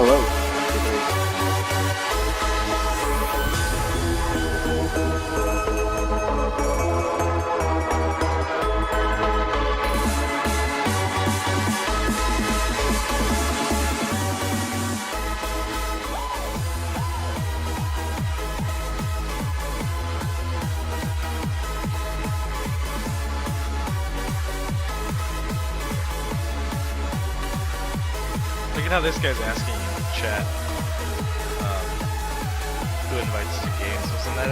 Hello. Look at how this guy's asking you in chat who invites to games. Isn't it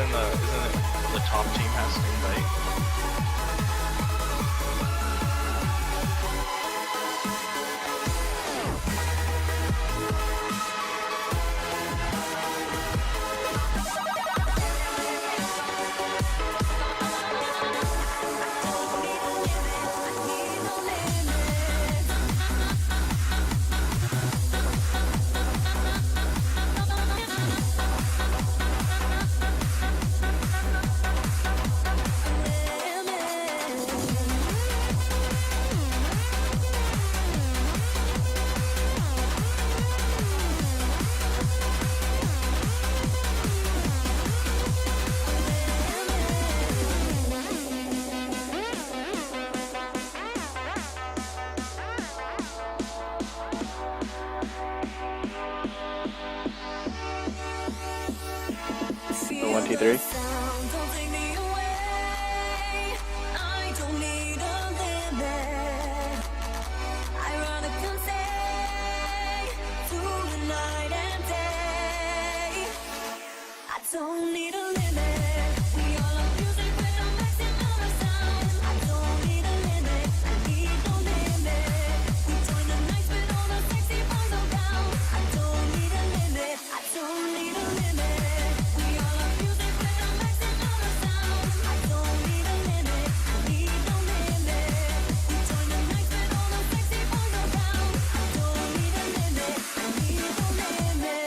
the top team has to invite? Oh, 1, 2, 3. Don't need a limit. We all love music with the maximum sound. I don't need a limit. I need no limit. We join the nights with all the sexy boys around. I don't need a limit. I don't need a limit. We all love music with the maximum sound. I don't need a limit. I need no limit. We join the nights with all the sexy boys around. I don't need a limit. I need no limit.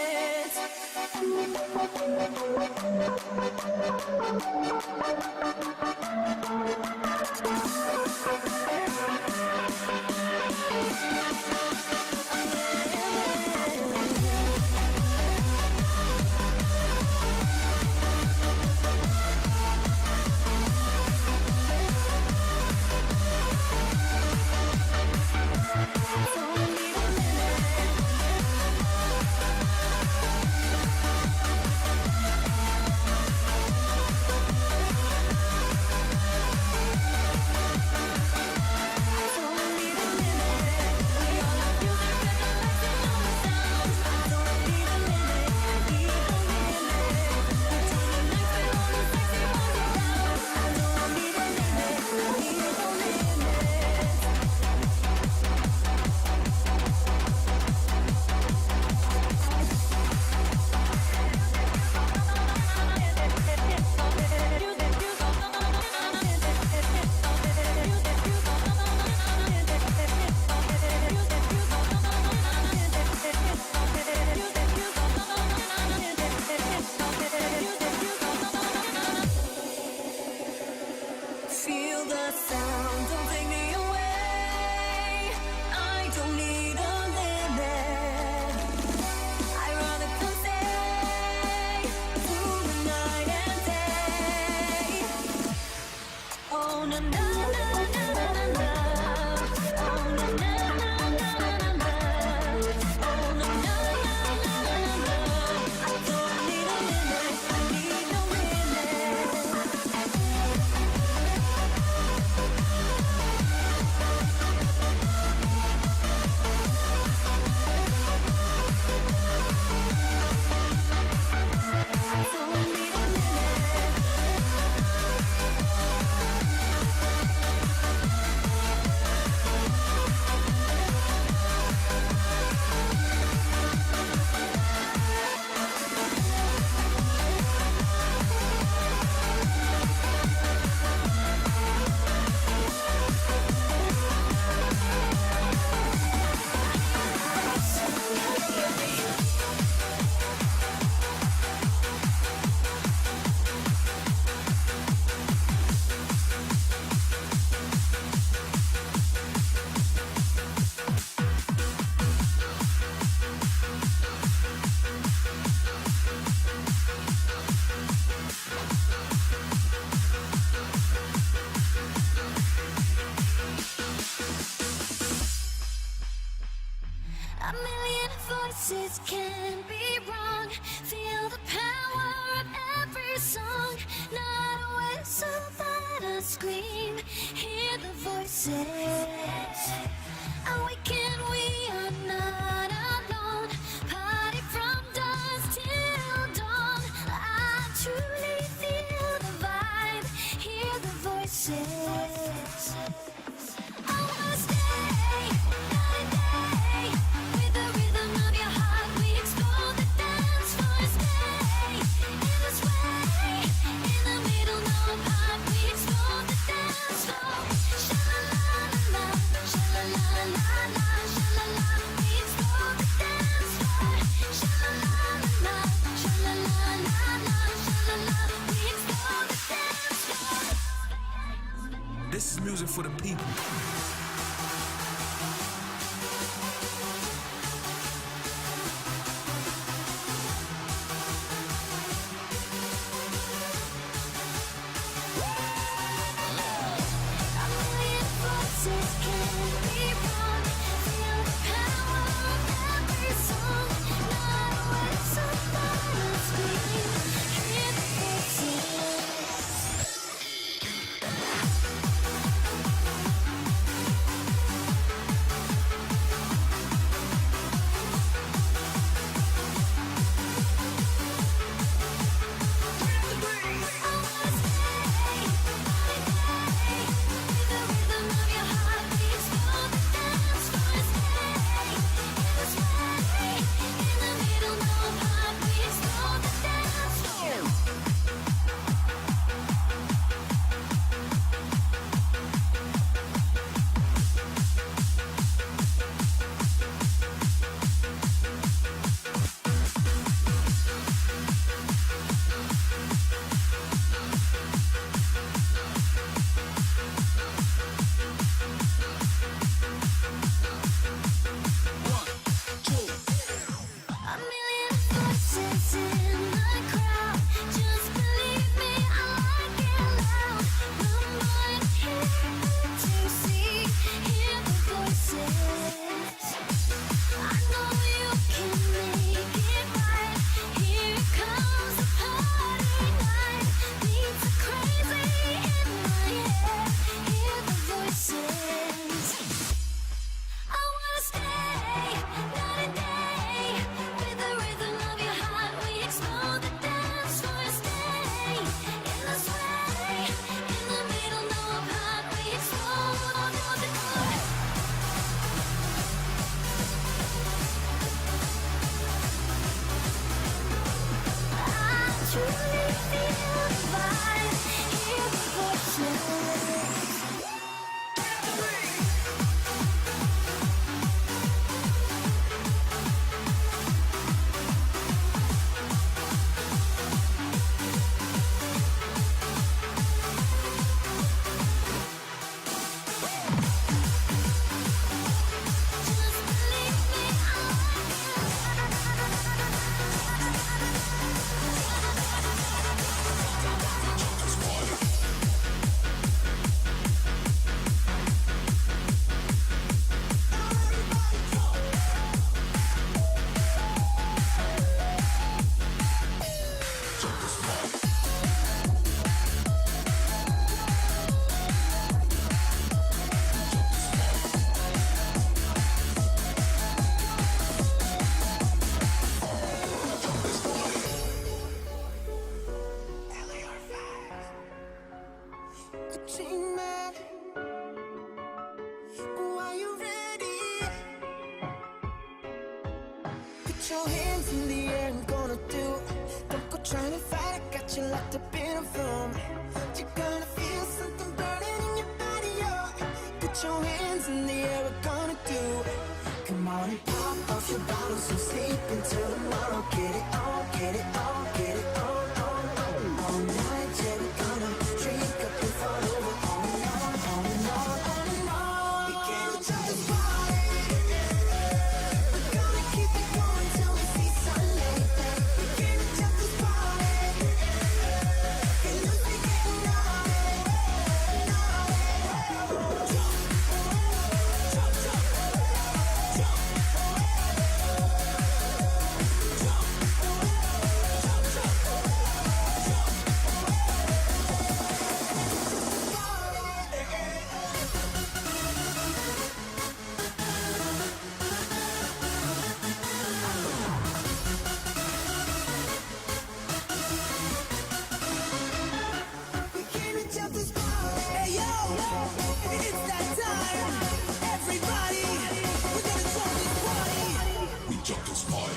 voices can't be wrong. Feel the power of every song. Not a whistle but a scream. Hear the voices. Awaken, we are not alone. Party from dusk till dawn. I truly feel the vibe. Hear the voices. I wanna stay night and day. With the rhythm of your heart, we explore the dance floor. Stay in this way. In the middle, no apart, we explore the dance floor. Sha-la-la-la-la, sha-la-la-la-la, sha-la-la. We explore the dance floor. Sha-la-la-la-la, sha-la-la-la-la, sha-la-la. We explore the dance floor. This is music for the people. A million voices can't be wrong. Feel the power of every song. Not a whistle but a scream. Hear the voices. A million voices in the crowd. Just believe me, I like it loud. One mind here to see. Hear the voices. I know you can make it right. Here comes the party night. Beats are crazy in my head. Hear the voices. I wanna stay night and day. With the rhythm of your heart, we explore the dance floor. Stay in the sway. In the middle, no apart, we explore the door. I truly feel the vibe. Hear the voices. Just believe me, I Dreamer, are you ready? Put your hands in the air, I'm gonna do. Don't go trying to fight, I got you locked up in a film. You're gonna feel something burning in your body, yo. Put your hands in the air, we're gonna do. Come on and pop off your bottles and sleep until tomorrow. Get it on, get it on, get it on, on, on. All night, yeah, we're gonna drink up and fall over. On and on, on and on, on and on. We can't stop this party. We're gonna keep it going till we see sunlight. We can't stop this party. And you'll be getting naughty, naughty. Jump, jump, jump, jump. Walk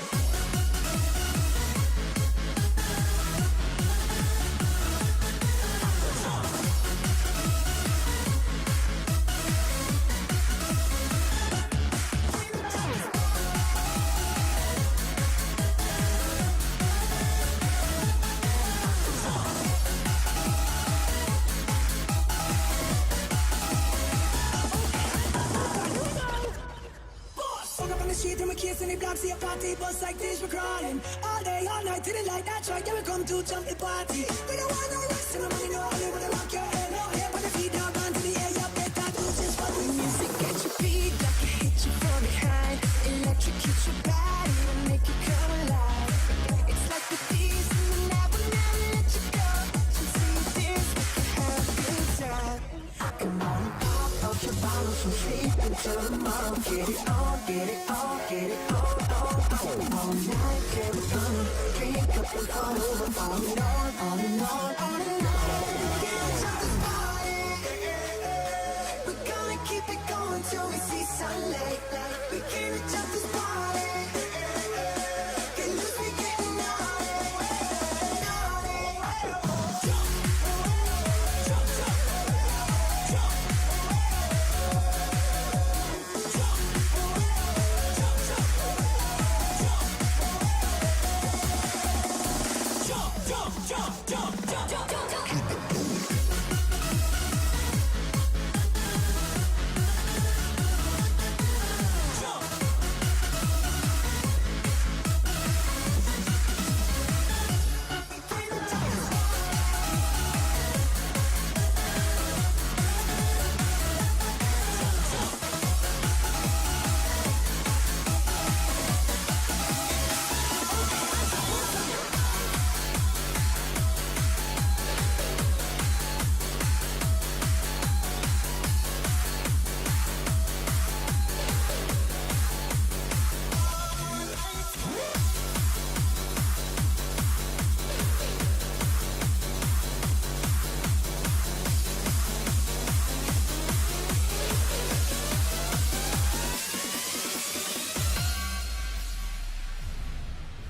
up on the street and we kiss in the block, see a party bus like this, we're crawling all day, all night, till the light that right, yeah, we come to jump the party. We don't want no rest, and no money, no only wanna rock your head, no hair, but the feet down, run to the air, you better do just what the music get your beat, like it hit you from behind, electrocute your body and make you come alive. It's like the thieves in the night will never let you go. So see this, make you have a good time. Come on, pop out your bottles from sleep until tomorrow. Get it on, get it on, get it on, all night. Yeah, we're gonna drink up and fall over, on and on, on and on, on and on. Can't stop this party. We're gonna keep it going till we see sunlight. We can't stop this party. Get loose, we getting naughty, naughty. Jump, jump, jump, jump.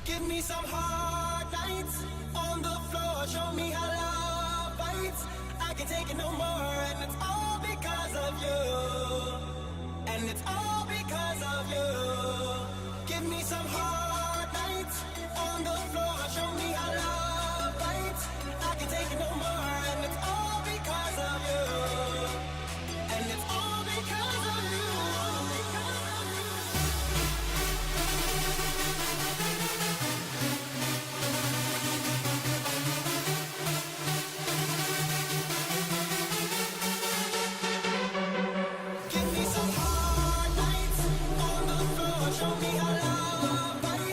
Give me some hard nights on the floor. Show me how love fights. I can't take it no more, and it's all because of you. And it's all because of you. Give me some hard nights on the floor. Show me how love fights. I can't take it no more, and it's all because of you. And it's all because of you. Give me some hard nights on the floor. Show me how love fights.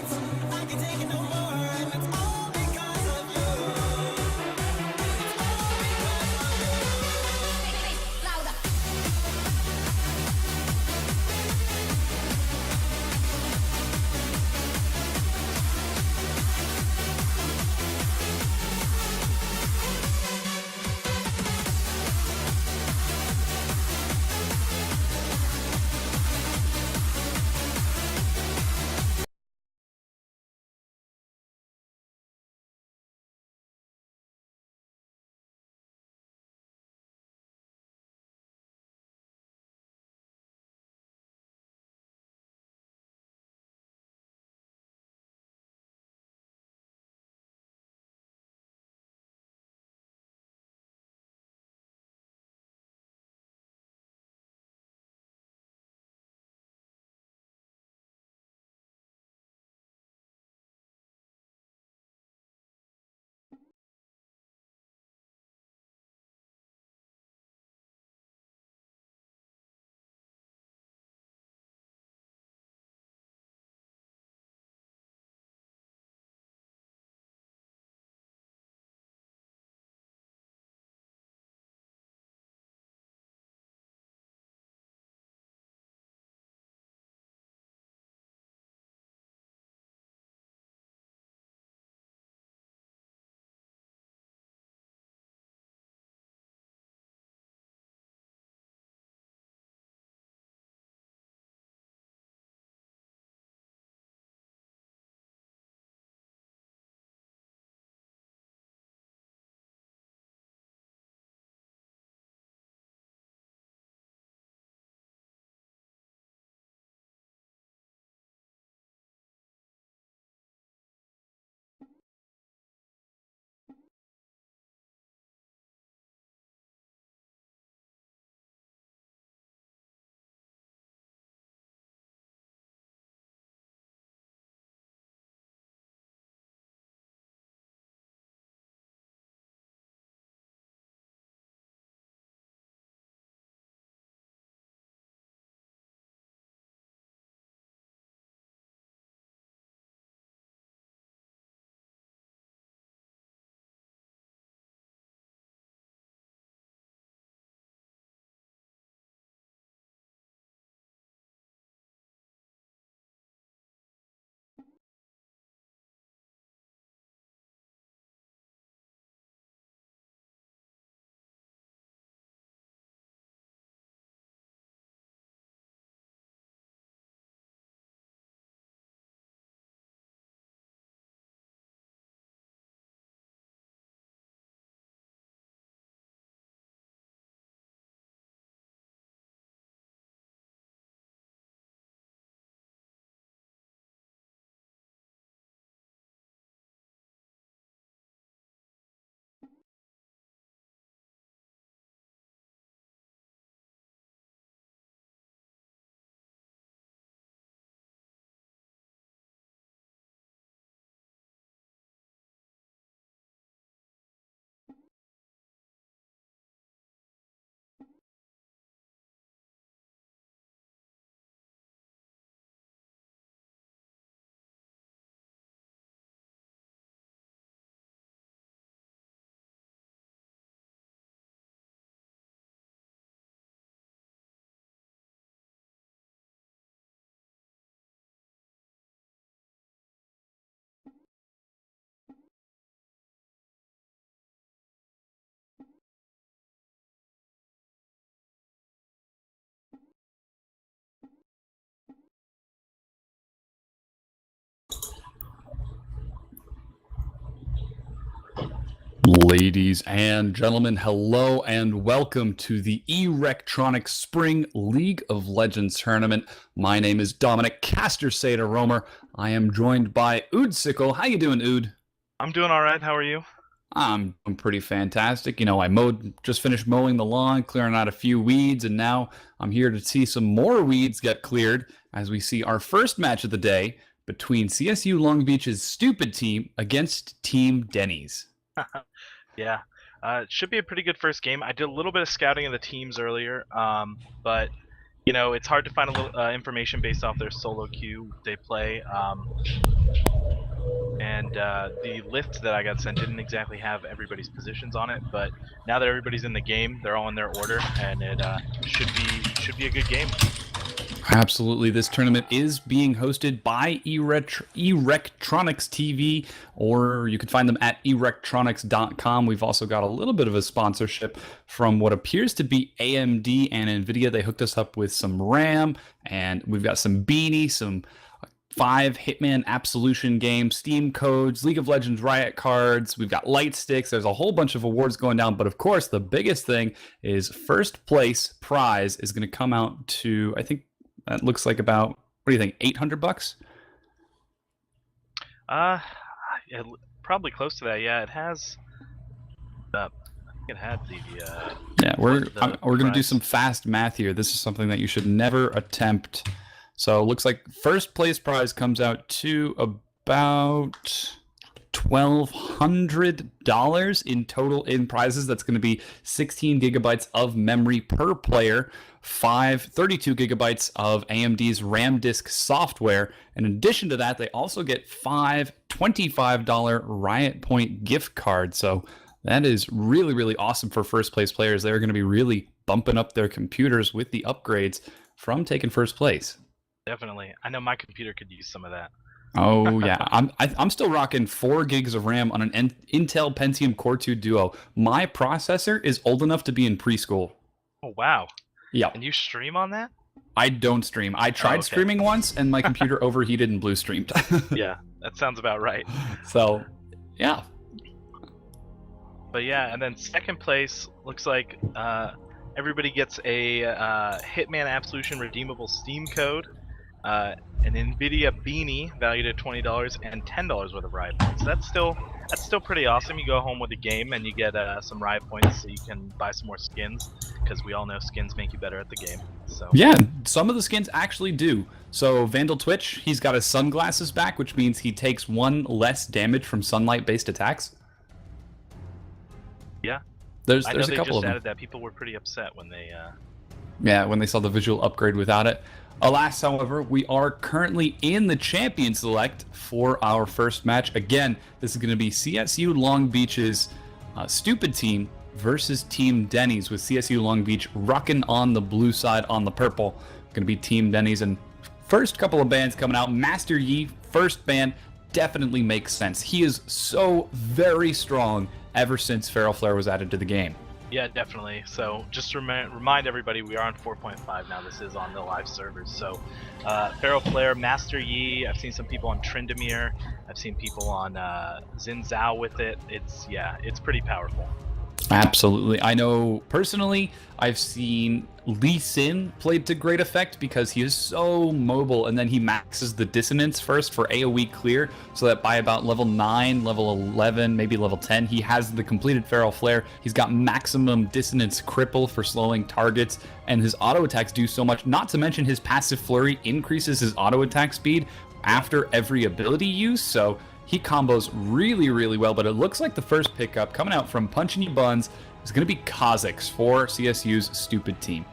Ladies and gentlemen, hello and welcome to the Erectronics Spring League of Legends Tournament. My name is Dominic Caster-Seda Romer. I am joined by Ood Sickle. How you doing, Ood? I'm doing all right. How are you? I'm pretty fantastic. You know, just finished mowing the lawn, clearing out a few weeds, and now I'm here to see some more weeds get cleared as we see our first match of the day between CSU Long Beach's Stupid Team against Team Denny's. Yeah, it should be a pretty good first game. I did a little bit of scouting of the teams earlier, but you know it's hard to find a little information based off their solo queue they play. And the list that I got sent didn't exactly have everybody's positions on it, but now that everybody's in the game, they're all in their order, and it should be a good game. Absolutely. This tournament is being hosted by Erectronics TV, or you can find them at erectronics.com. We've also got a little bit of a sponsorship from what appears to be AMD and NVIDIA. They hooked us up with some RAM, and we've got some Beanie, some 5 Hitman Absolution games, Steam codes, League of Legends Riot cards. We've got light sticks. There's a whole bunch of awards going down. But of course, the biggest thing is first place prize is going to come out to, I think, that looks like about, what do you think, $800? Probably close to that. Yeah, it has. I think it had the. Yeah, we're going to do some fast math here. This is something that you should never attempt. So it looks like first place prize comes out to about $1,200 in total in prizes. That's going to be 16 gigabytes of memory per player, 32 gigabytes of AMD's RAM disk software. In addition to that, they also get 5 $25 Riot Point gift cards. So that is really, really awesome for first place players. They're going to be really bumping up their computers with the upgrades from taking first place. Definitely. I know my computer could use some of that. Oh yeah, I'm still rocking 4 gigs of RAM on an Intel Pentium Core 2 Duo. My processor is old enough to be in preschool. Oh wow. Yeah. And you stream on that? I don't stream. I tried streaming once, and my computer overheated and blue streamed. Yeah, that sounds about right. So, yeah. But yeah, and then second place looks like everybody gets a Hitman Absolution redeemable Steam code. An NVIDIA Beanie valued at $20 and $10 worth of Riot Points. That's still pretty awesome. You go home with a game and you get some Riot Points so you can buy some more skins, because we all know skins make you better at the game. So yeah, some of the skins actually do. So Vandal Twitch, he's got his sunglasses back, which means he takes 1 less damage from sunlight-based attacks. Yeah, there's I know a they couple just of them. added that. People were pretty upset when they. Yeah, when they saw the visual upgrade without it. Alas, however, we are currently in the Champion Select for our first match. Again, this is going to be CSU Long Beach's Stupid Team versus Team Denny's, with CSU Long Beach rocking on the blue side on the purple. Going to be Team Denny's, and first couple of bands coming out. Master Yi, first band, definitely makes sense. He is so very strong ever since Feral Flare was added to the game. Yeah, definitely. So just to remind everybody, we are on 4.5 now. This is on the live servers. So Feral Flare, Master Yi, I've seen some people on Tryndamere. I've seen people on Xin Zhao with it. It's pretty powerful. Absolutely. I know personally, I've seen Lee Sin played to great effect because he is so mobile, and then he maxes the dissonance first for AoE clear, so that by about level 9, level 11, maybe level 10, he has the completed Feral Flare. He's got maximum dissonance cripple for slowing targets, and his auto attacks do so much, not to mention his passive flurry increases his auto attack speed after every ability use, so he combos really, really well. But it looks like the first pickup coming out from Punchin' You Buns is going to be Kha'Zix for CSU's Stupid Team.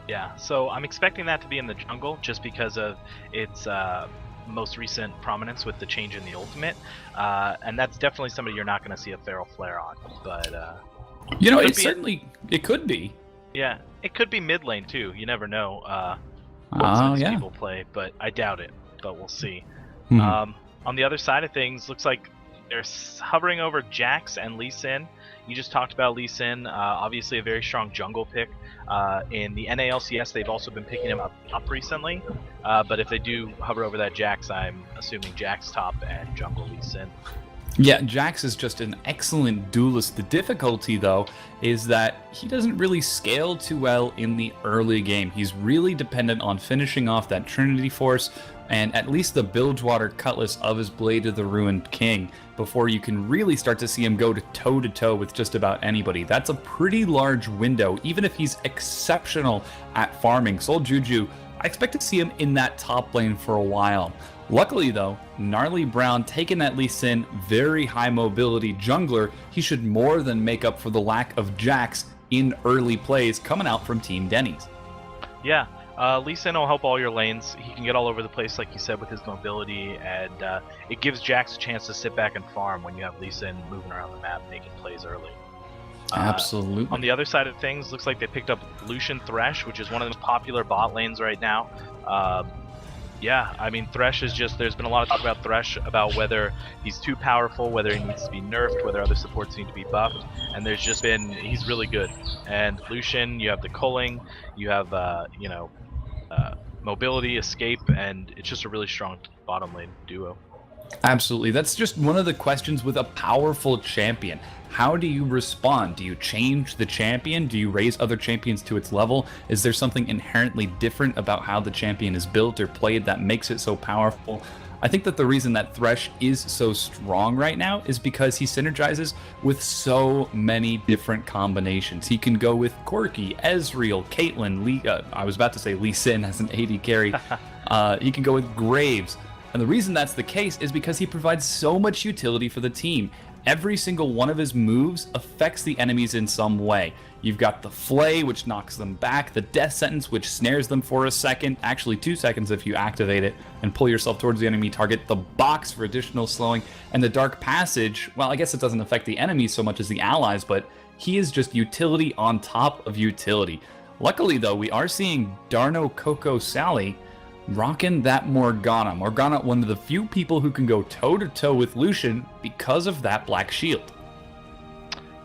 Yeah, so I'm expecting that to be in the jungle just because of its most recent prominence with the change in the ultimate, and that's definitely somebody you're not going to see a Feral Flare on. But you know, it could be. Yeah, it could be mid lane too. You never know. People play, but I doubt it. But we'll see. On the other side of things, looks like they're hovering over Jax and Lee Sin. You just talked about Lee Sin, obviously a very strong jungle pick. In the NALCS, they've also been picking him up recently. But if they do hover over that Jax, I'm assuming Jax top and jungle Lee Sin. Yeah, Jax is just an excellent duelist. The difficulty, though, is that he doesn't really scale too well in the early game. He's really dependent on finishing off that Trinity Force and at least the Bilgewater Cutlass of his Blade of the Ruined King before you can really start to see him go to toe-to-toe with just about anybody. That's a pretty large window, even if he's exceptional at farming. Soul Juju, I expect to see him in that top lane for a while. Luckily, though, Gnarly Brown taking that Lee Sin, very high mobility jungler, he should more than make up for the lack of Jax in early plays coming out from Team Denny's. Yeah, Lee Sin will help all your lanes. He can get all over the place, like you said, with his mobility, and it gives Jax a chance to sit back and farm when you have Lee Sin moving around the map, making plays early. Absolutely. On the other side of things, looks like they picked up Lucian Thresh, which is one of the most popular bot lanes right now. Yeah, I mean, Thresh is just, there's been a lot of talk about Thresh, about whether he's too powerful, whether he needs to be nerfed, whether other supports need to be buffed, and there's just been, he's really good. And Lucian, you have the culling, you have, mobility, escape, and it's just a really strong bottom lane duo. Absolutely. That's just one of the questions with a powerful champion. How do you respond? Do you change the champion? Do you raise other champions to its level? Is there something inherently different about how the champion is built or played that makes it so powerful? I think that the reason that Thresh is so strong right now is because he synergizes with so many different combinations. He can go with Corki, Ezreal, Caitlyn, I was about to say Lee Sin as an AD carry. He can go with Graves. And the reason that's the case is because he provides so much utility for the team. Every single one of his moves affects the enemies in some way. You've got the Flay, which knocks them back, the Death Sentence, which snares them for a second, actually 2 seconds if you activate it and pull yourself towards the enemy target, the Box for additional slowing, and the Dark Passage, well, I guess it doesn't affect the enemies so much as the allies, but he is just utility on top of utility. Luckily, though, we are seeing Darno Coco Sally rocking that Morgana. Morgana, one of the few people who can go toe-to-toe with Lucian because of that Black Shield.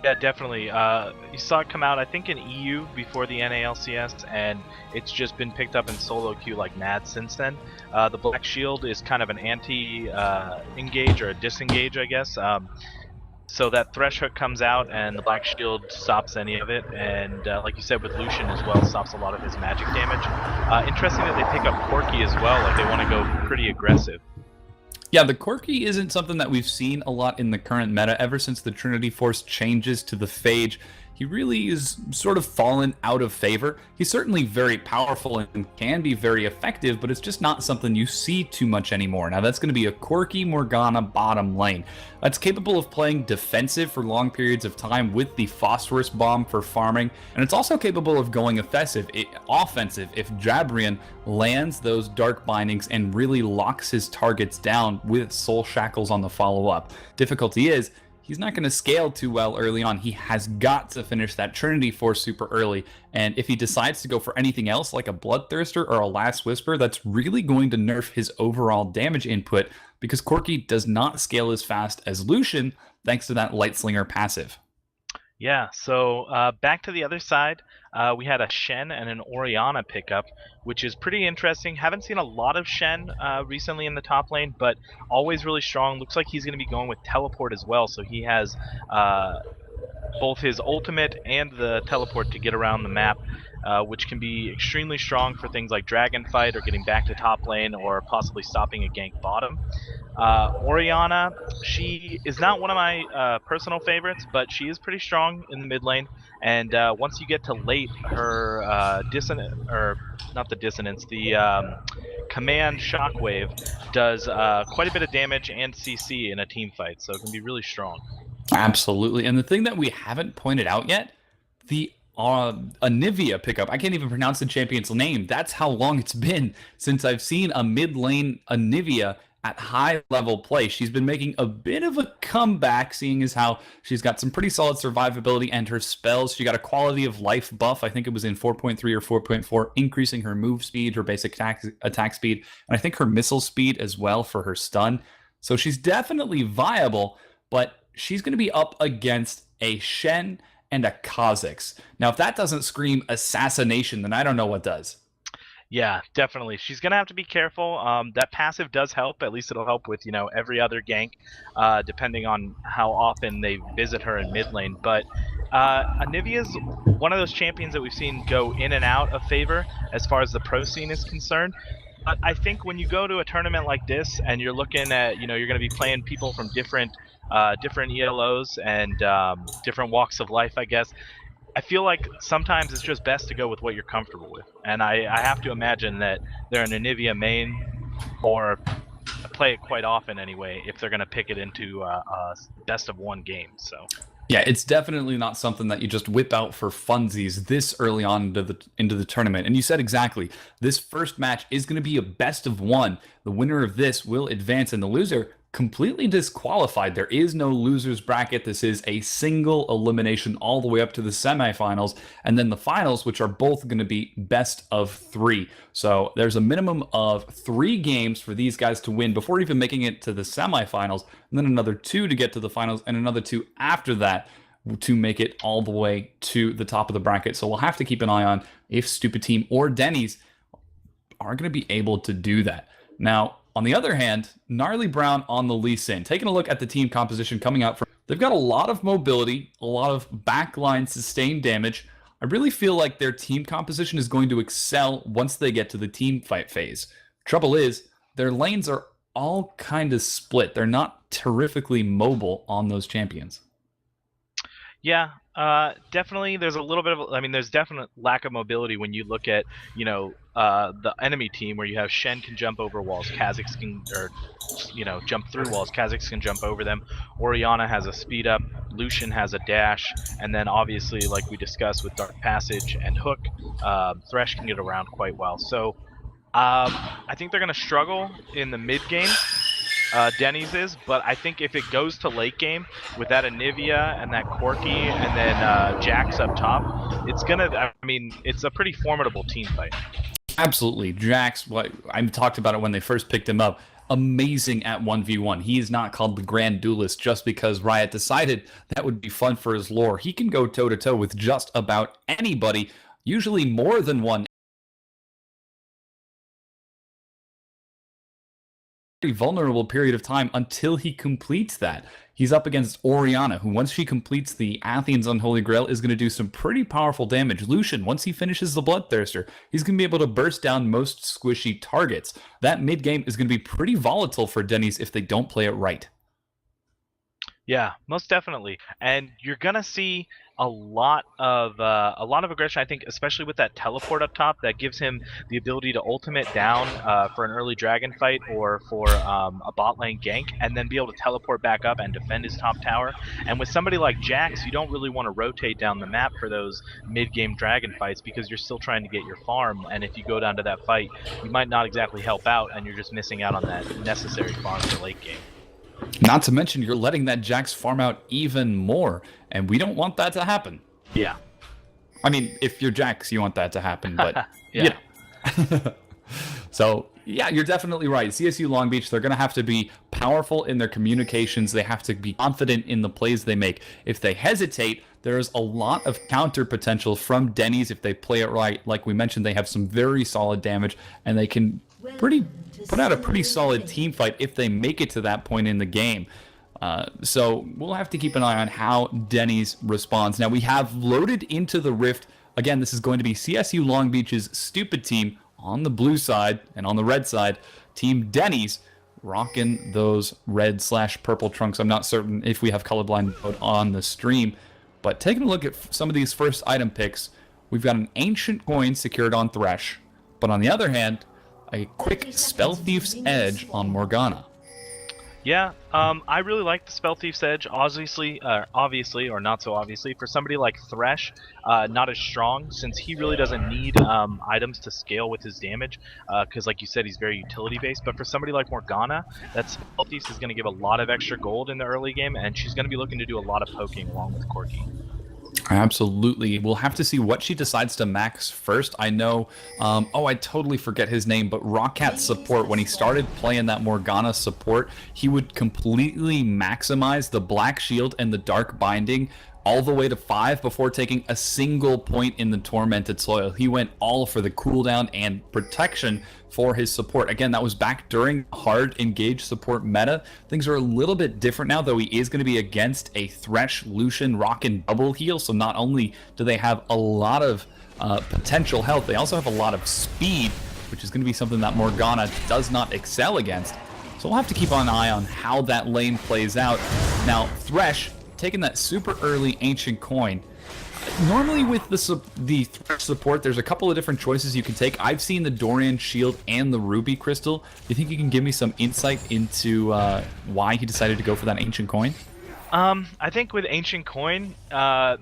Yeah, definitely. You saw it come out, I think, in EU before the NALCS, and it's just been picked up in solo queue like mad since then. The Black Shield is kind of an anti-engage or a disengage, I guess. So that Thresh hook comes out, and the Black Shield stops any of it, and like you said with Lucian as well, stops a lot of his magic damage. Interesting that they pick up Corki as well, like they want to go pretty aggressive. Yeah, the Corki isn't something that we've seen a lot in the current meta. Ever since the Trinity Force changes to the Phage, he really is sort of fallen out of favor. He's certainly very powerful and can be very effective, but it's just not something you see too much anymore. Now that's going to be a Corki Morgana bottom lane. That's capable of playing defensive for long periods of time with the Phosphorus Bomb for farming, and it's also capable of going offensive if Jabrian lands those Dark Bindings and really locks his targets down with Soul Shackles on the follow-up. Difficulty is, he's not going to scale too well early on. He has got to finish that Trinity Force super early, and if he decides to go for anything else like a Bloodthirster or a Last Whisper, that's really going to nerf his overall damage input because Corki does not scale as fast as Lucian thanks to that Lightslinger passive. Yeah, so back to the other side, we had a Shen and an Orianna pickup, which is pretty interesting. Haven't seen a lot of Shen recently in the top lane, but always really strong. Looks like he's going to be going with teleport as well, so he has both his ultimate and the teleport to get around the map, which can be extremely strong for things like Dragon Fight or getting back to top lane or possibly stopping a gank bottom. Orianna, she is not one of my personal favorites, but she is pretty strong in the mid lane. And once you get to late, her command Shockwave does quite a bit of damage and CC in a team fight, so it can be really strong. Absolutely. And the thing that we haven't pointed out yet, the Anivia pickup. I can't even pronounce the champion's name. That's how long it's been since I've seen a mid lane Anivia at high level play. She's been making a bit of a comeback, seeing as how she's got some pretty solid survivability, and her spells, she got a quality of life buff. I think it was in 4.3 or 4.4, increasing her move speed, her basic attack speed, and I think her missile speed as well for her stun. So she's definitely viable, but she's going to be up against a Shen and a Kha'Zix. Now, if that doesn't scream assassination, then I don't know what does. Yeah, definitely. She's gonna have to be careful. That passive does help. At least it'll help with every other gank, depending on how often they visit her in mid lane. But Anivia's one of those champions that we've seen go in and out of favor as far as the pro scene is concerned. But I think when you go to a tournament like this and you're looking at, you're going to be playing people from different ELOs and different walks of life, I guess. I feel like sometimes it's just best to go with what you're comfortable with, and I have to imagine that they're an Anivia main, or play it quite often anyway, if they're going to pick it into a best of one game. So. Yeah, it's definitely not something that you just whip out for funsies this early on into the tournament. And you said exactly, this first match is going to be a best of one. The winner of this will advance, and the loser completely disqualified. There is no losers bracket. This is a single elimination all the way up to the semifinals, and then the finals, which are both going to be best of 3. So there's a minimum of 3 games for these guys to win before even making it to the semifinals, and then another 2 to get to the finals, and another 2 after that to make it all the way to the top of the bracket. So we'll have to keep an eye on if Stupid Team or Denny's are going to be able to do that. Now, on the other hand, Gnarly Brown on the Lee Sin. Taking a look at the team composition coming out from, they've got a lot of mobility, a lot of backline sustained damage. I really feel like their team composition is going to excel once they get to the team fight phase. Trouble is, their lanes are all kind of split. They're not terrifically mobile on those champions. Yeah, definitely. There's a little bit of, there's definite lack of mobility when you look at, the enemy team where you have Shen can jump over walls, Kha'Zix can, jump through walls, Kha'Zix can jump over them. Orianna has a speed up, Lucian has a dash, and then obviously, like we discussed with Dark Passage and Hook, Thresh can get around quite well. So, I think they're going to struggle in the mid game. Denny's is, but I think if it goes to late game with that Anivia and that Corki and then Jax up top, it's a pretty formidable team fight. Absolutely. Jax, I talked about it when they first picked him up. Amazing at 1v1. He is not called the Grand Duelist just because Riot decided that would be fun for his lore. He can go toe-to-toe with just about anybody, usually more than one. Very vulnerable period of time until he completes that. He's up against Orianna, who once she completes the Athens Unholy Grail is going to do some pretty powerful damage. Lucian, once he finishes the Bloodthirster, he's going to be able to burst down most squishy targets. That mid game is going to be pretty volatile for Denny's if they don't play it right. Yeah, most definitely. And you're gonna see a lot of aggression, I think, especially with that teleport up top that gives him the ability to ultimate down for an early dragon fight or for a bot lane gank, and then be able to teleport back up and defend his top tower. And with somebody like Jax, you don't really want to rotate down the map for those mid-game dragon fights because you're still trying to get your farm, and if you go down to that fight, you might not exactly help out, and you're just missing out on that necessary farm for late game. Not to mention, you're letting that Jax farm out even more, and we don't want that to happen. Yeah. I mean, if you're Jax, you want that to happen, but yeah. So, yeah, you're definitely right. CSU Long Beach, they're going to have to be powerful in their communications. They have to be confident in the plays they make. If they hesitate, there's a lot of counter potential from Denny's if they play it right. Like we mentioned, they have some very solid damage, and they can put out a pretty solid team fight if they make it to that point in the game. So we'll have to keep an eye on how Denny's responds. Now, we have loaded into the Rift. Again, this is going to be CSU Long Beach's Stupid Team on the blue side, and on the red side, Team Denny's rocking those red/purple trunks. I'm not certain if we have colorblind mode on the stream, but taking a look at some of these first item picks, we've got an Ancient Coin secured on Thresh, but on the other hand, a quick Spell Thief's Edge on Morgana. Yeah, I really like the Spell Thief's Edge, obviously, or not so obviously. For somebody like Thresh, not as strong, since he really doesn't need items to scale with his damage, because like you said, he's very utility-based. But for somebody like Morgana, that Spell Thief's is going to give a lot of extra gold in the early game, and she's going to be looking to do a lot of poking along with Corki. Absolutely. We'll have to see what she decides to max first. I know, I totally forget his name, but Rockat's support, when he started playing that Morgana support, he would completely maximize the Black Shield and the Dark Binding all the way to 5 before taking a single point in the Tormented Soil. He went all for the cooldown and protection for his support. Again, that was back during hard engaged support meta. Things are a little bit different now, though he is going to be against a Thresh, Lucian, Rockin' double heal, so not only do they have a lot of potential health, they also have a lot of speed, which is going to be something that Morgana does not excel against. So we'll have to keep an eye on how that lane plays out. Now, Thresh taking that super early Ancient Coin. Normally with the Thresh support, there's a couple of different choices you can take. I've seen the Dorian Shield and the Ruby Crystal. Do you think you can give me some insight into why he decided to go for that Ancient Coin? I think with Ancient Coin,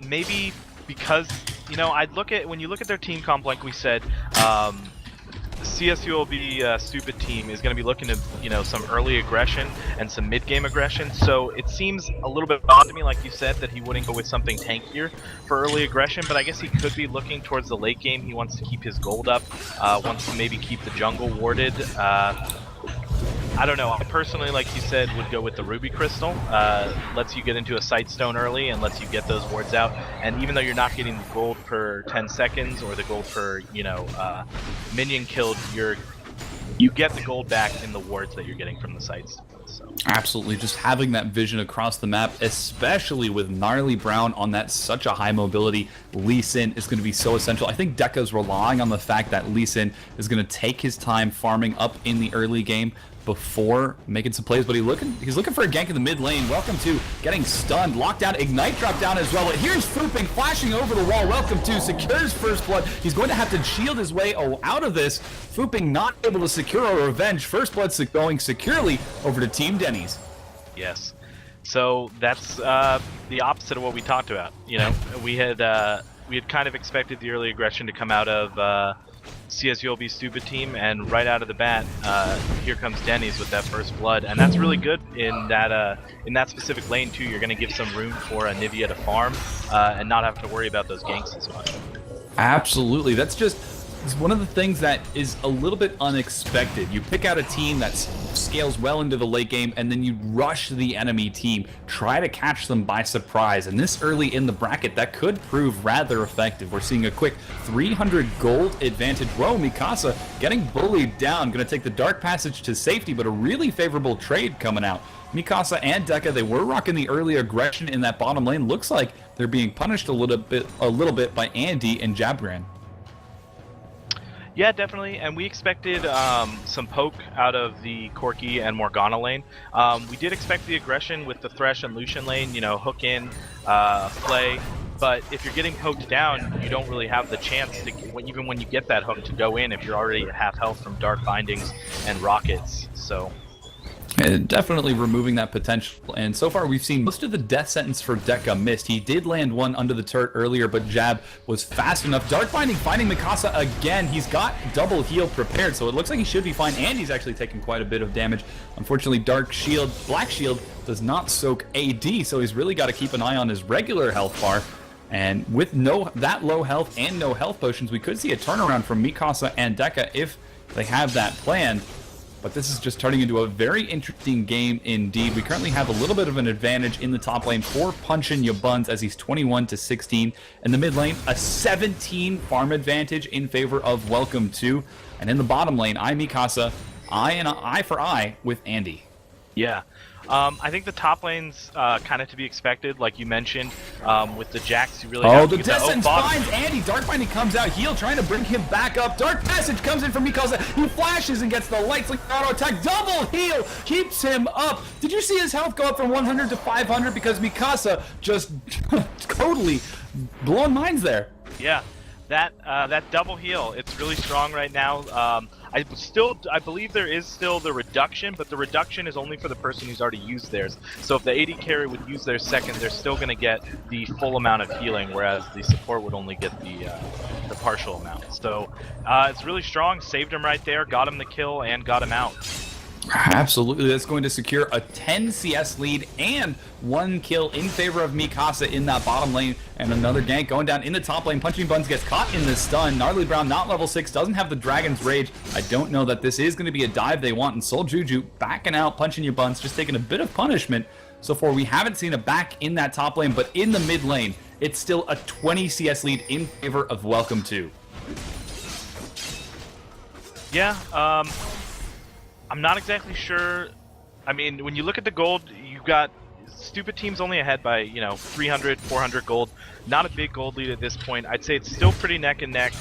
maybe because, you know, when you look at their team comp, like we said, CSULB stupid team is going to be looking to, you know, some early aggression and some mid-game aggression. So it seems a little bit odd to me, like you said, that he wouldn't go with something tankier for early aggression. But I guess he could be looking towards the late game. He wants to keep his gold up, wants to maybe keep the jungle warded. I don't know. I personally, like you said, would go with the Ruby Crystal. Lets you get into a Sightstone early and lets you get those wards out. And even though you're not getting the gold per 10 seconds or the gold per, you know, minion killed, you get the gold back in the wards that you're getting from the Sightstone. So. Absolutely, just having that vision across the map, especially with Gnarly Brown on that such a high mobility, Lee Sin is going to be so essential. I think Dekka's relying on the fact that Lee Sin is going to take his time farming up in the early game before making some plays, but he's looking for a gank in the mid lane. Welcome to getting stunned, lockdown, ignite drop down as well. But here's Fooping flashing over the wall. Welcome to secures first blood. He's going to have to shield his way out of this. Fooping not able to secure a revenge. First blood going securely over to Team Denny's. Yes. So that's the opposite of what we talked about. You know, we had kind of expected the early aggression to come out of CSULB stupid team, and right out of the bat, here comes Denny's with that first blood, and that's really good in that specific lane too. You're going to give some room for a Nivea to farm and not have to worry about those ganks as much. Absolutely, that's just one of the things that is a little bit unexpected. You pick out a team that scales well into the late game, and then you rush the enemy team, try to catch them by surprise. And this early in the bracket, that could prove rather effective. We're seeing a quick 300 gold advantage. Whoa, Mikasa getting bullied down. Going to take the Dark Passage to safety, but a really favorable trade coming out. Mikasa and Dekka, they were rocking the early aggression in that bottom lane. Looks like they're being punished a little bit by Andy and Jabran. Yeah, definitely, and we expected some poke out of the Corki and Morgana lane. We did expect the aggression with the Thresh and Lucian lane, you know, hook in, play, but if you're getting poked down, you don't really have the chance to, even when you get that hook, to go in if you're already at half health from Dark Bindings and Rockets, so... And definitely removing that potential, and so far we've seen most of the death sentence for Dekka missed. He did land one under the turret earlier, but Jab was fast enough. Dark Binding finding Mikasa again. He's got double heal prepared, so it looks like he should be fine, and he's actually taking quite a bit of damage. Unfortunately, Black Shield does not soak AD, so he's really got to keep an eye on his regular health bar. And with that low health and no health potions, we could see a turnaround from Mikasa and Dekka if they have that planned. But this is just turning into a very interesting game indeed. We currently have a little bit of an advantage in the top lane for Punchin Yabuns as he's 21-16. In the mid lane, a 17 farm advantage in favor of Welcome To. And in the bottom lane, Mikasa, eye for eye with Andy. Yeah. I think the top lane's kind of to be expected, like you mentioned, with the Jax. You really have to the get distance finds Andy. Dark Binding comes out, heal, trying to bring him back up. Dark Passage comes in from Mikasa. He flashes and gets the lights like auto attack. Double heal keeps him up. Did you see his health go up from 100 to 500 because Mikasa just totally blowing minds there? Yeah, that double heal, it's really strong right now. I believe there is still the reduction, but the reduction is only for the person who's already used theirs. So if the AD carry would use theirs second, they're still going to get the full amount of healing, whereas the support would only get the partial amount. So it's really strong. Saved him right there, got him the kill, and got him out. Absolutely, that's going to secure a 10 CS lead and 1 kill in favor of Mikasa in that bottom lane. And another gank going down in the top lane. Punching Buns gets caught in the stun. Gnarly Brown, not level 6, doesn't have the Dragon's Rage. I don't know that this is going to be a dive they want. And Soul Juju backing out, Punching Your Buns, just taking a bit of punishment so far. We haven't seen a back in that top lane, but in the mid lane, it's still a 20 CS lead in favor of Welcome To. Yeah, I'm not exactly sure. I mean, when you look at the gold, you've got Stupid Team's only ahead by, 300, 400 gold. Not a big gold lead at this point. I'd say it's still pretty neck and neck.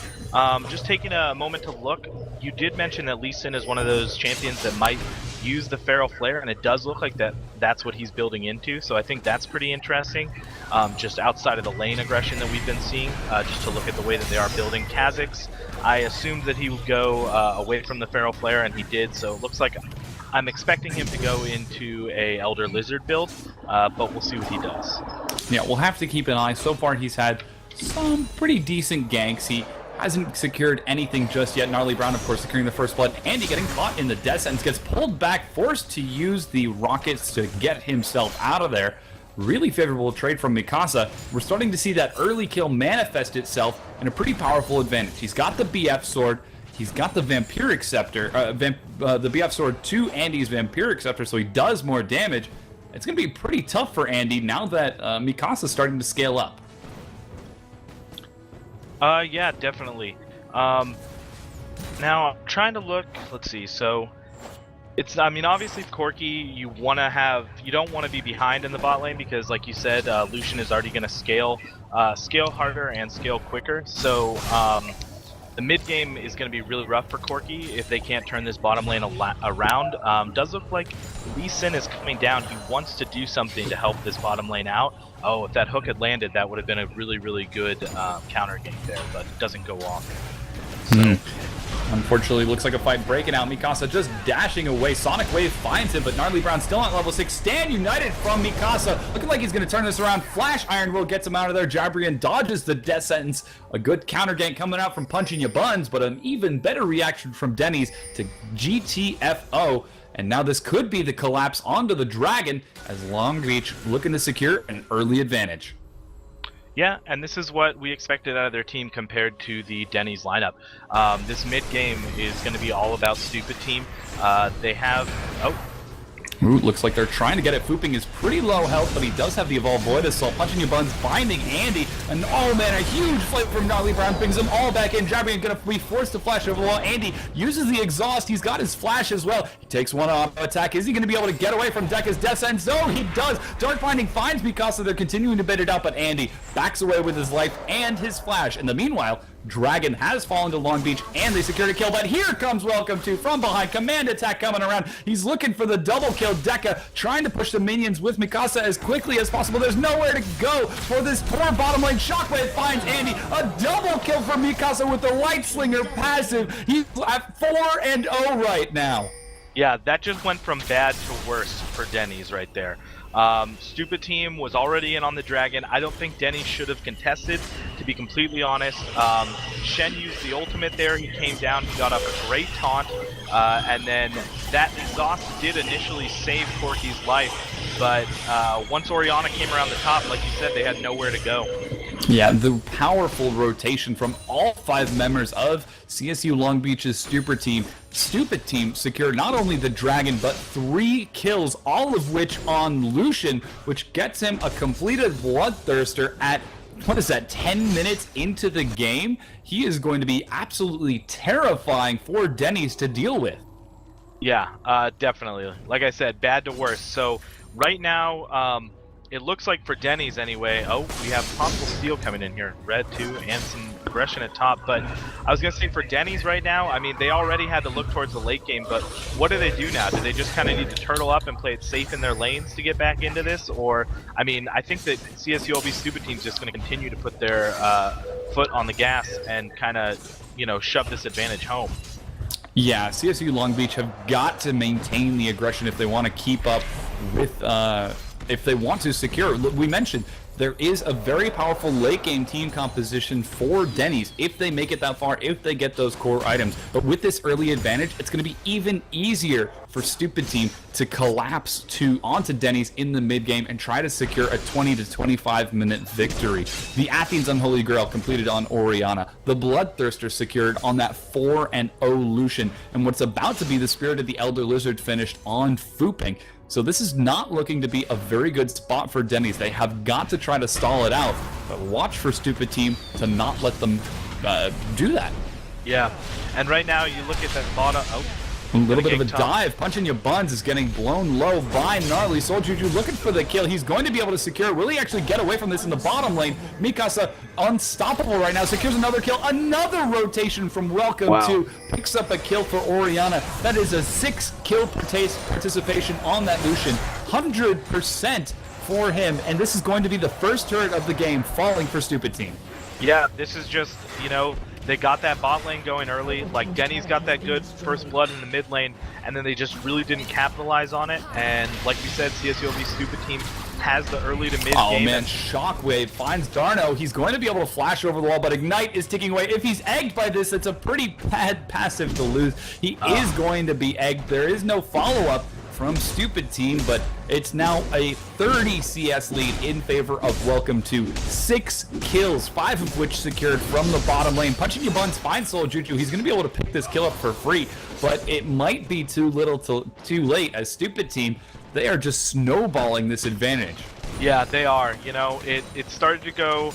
Just taking a moment to look, you did mention that Lee Sin is one of those champions that might use the Feral Flare, and it does look like that's what he's building into, so I think that's pretty interesting. Just outside of the lane aggression that we've been seeing, just to look at the way that they are building Kha'Zix. I assumed that he would go away from the Feral Flare, and he did, so it looks like I'm expecting him to go into a Elder Lizard build, but we'll see what he does. Yeah, we'll have to keep an eye. So far, he's had some pretty decent ganks. He hasn't secured anything just yet. Gnarly Brown, of course, securing the first blood. Andy getting caught in the death sentence, gets pulled back, forced to use the rockets to get himself out of there. Really favorable trade from Mikasa. We're starting to see that early kill manifest itself in a pretty powerful advantage. He's got the BF sword. He's got the Vampiric Scepter, the BF Sword to Andy's Vampiric Scepter, so he does more damage. It's going to be pretty tough for Andy now that Mikasa's starting to scale up. Yeah, definitely. Now, I'm trying to look, let's see, so obviously Corki, you don't want to be behind in the bot lane because, like you said, Lucian is already going to scale harder and scale quicker, so the mid game is going to be really rough for Corki if they can't turn this bottom lane around. Does look like Lee Sin is coming down. He wants to do something to help this bottom lane out. Oh, if that hook had landed, that would have been a really, really good counter game there, but it doesn't go off. So. Unfortunately, looks like a fight breaking out. Mikasa just dashing away. Sonic Wave finds him, but Gnarly Brown still at level 6. Stand United from Mikasa. Looking like he's going to turn this around. Flash Iron Will gets him out of there. Jabrian dodges the death sentence. A good counter gank coming out from Punching Ya Buns, but an even better reaction from Denny's to GTFO. And now this could be the collapse onto the Dragon as Long Beach looking to secure an early advantage. Yeah, and this is what we expected out of their team compared to the Denny's lineup. This mid game is going to be all about Stupid Team. They have... Ooh, looks like they're trying to get it. Fooping is pretty low health, but he does have the Evolved Void Assault. Punching Your Buns, binding Andy. And oh man, a huge fight from Gnarly Brown brings them all back in. Jabrian gonna be forced to flash over the wall. Andy uses the exhaust. He's got his flash as well. He takes one auto attack. Is he gonna be able to get away from Dekka's death sentence? No, he does. Dark Binding finds Mikasa. They're continuing to bait it out, but Andy backs away with his life and his flash. In the meanwhile, Dragon has fallen to Long Beach, and they secured a kill, but here comes Welcome To from behind. Command attack coming around. He's looking for the double kill. Dekka trying to push the minions with Mikasa as quickly as possible. There's nowhere to go for this poor bottom lane. Shockwave finds Andy. A double kill for Mikasa with the Light Slinger passive. He's at 4-0 right now. Yeah, that just went from bad to worse for Denny's right there. Stupid Team was already in on the Dragon. I don't think Denny should have contested, to be completely honest. Shen used the ultimate there. He came down, he got up a great taunt, and then that exhaust did initially save Corki's life, but once Orianna came around the top, like you said, they had nowhere to go. Yeah, the powerful rotation from all 5 members of CSU Long Beach's Stupid Team secured not only the Dragon, but 3 kills, all of which on Lucian, which gets him a completed Bloodthirster at, 10 minutes into the game? He is going to be absolutely terrifying for Denny's to deal with. Yeah, definitely. Like I said, bad to worse. So right now, it looks like for Denny's anyway, we have possible steal coming in here. Red too, and some aggression at top. But I was going to say for Denny's right now, I mean, they already had to look towards the late game, but what do they do now? Do they just kind of need to turtle up and play it safe in their lanes to get back into this? Or, I mean, I think that CSULB Stupid Team's just going to continue to put their foot on the gas and kind of, shove this advantage home. Yeah, CSU Long Beach have got to maintain the aggression if they want to keep up with... if they want to secure. We mentioned there is a very powerful late game team composition for Denny's if they make it that far, if they get those core items. But with this early advantage, it's going to be even easier for Stupid Team to collapse onto Denny's in the mid game and try to secure a 20 to 25 minute victory. The Athene's Unholy Grail completed on Orianna. The Bloodthirster secured on that 4-0 Lucian. And what's about to be the Spirit of the Elder Lizard finished on Fooping. So this is not looking to be a very good spot for Denny's. They have got to try to stall it out, but watch for Stupid Team to not let them do that. Yeah, and right now you look at that bottom. Oh, a little bit of a dive. Punching Your Buns is getting blown low by Gnarly. SoulJuju looking for the kill. He's going to be able to secure. Will he actually get away from this in the bottom lane? Mikasa unstoppable right now. Secures another kill. Another rotation from Welcome to. Picks up a kill for Orianna. That is a 6 kill participation on that Lucian. 100% for him. And this is going to be the first turret of the game falling for Stupid Team. Yeah, this is just, you know, they got that bot lane going early. Like, Denny's got that good first blood in the mid lane, and then they just really didn't capitalize on it. And like we said, CSULB Stupid Team has the early to mid game. Oh man, Shockwave finds Darno. He's going to be able to flash over the wall, but Ignite is ticking away. If he's egged by this, it's a pretty bad passive to lose. He is going to be egged. There is no follow-up from Stupid Team, but it's now a 30 CS lead in favor of Welcome to. 6 kills, 5 of which secured from the bottom lane. Punching Your Buns finds SoulJuju. He's going to be able to pick this kill up for free, but it might be too late as Stupid Team, they are just snowballing this advantage. Yeah, they are. You know, it started to go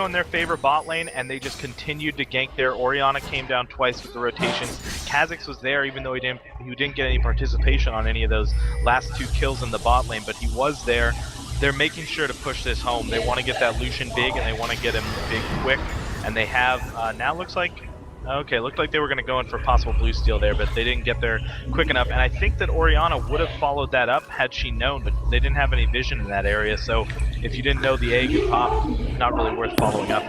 in their favor bot lane, and they just continued to gank there. Orianna came down twice with the rotation. Kha'Zix was there, even though he didn't get any participation on any of those last 2 kills in the bot lane, but he was there. They're making sure to push this home. They want to get that Lucian big, and they want to get him big quick. And they have now looked like they were going to go in for possible blue steal there, but they didn't get there quick enough. And I think that Orianna would have followed that up had she known, but they didn't have any vision in that area. So if you didn't know the egg had popped, not really worth following up.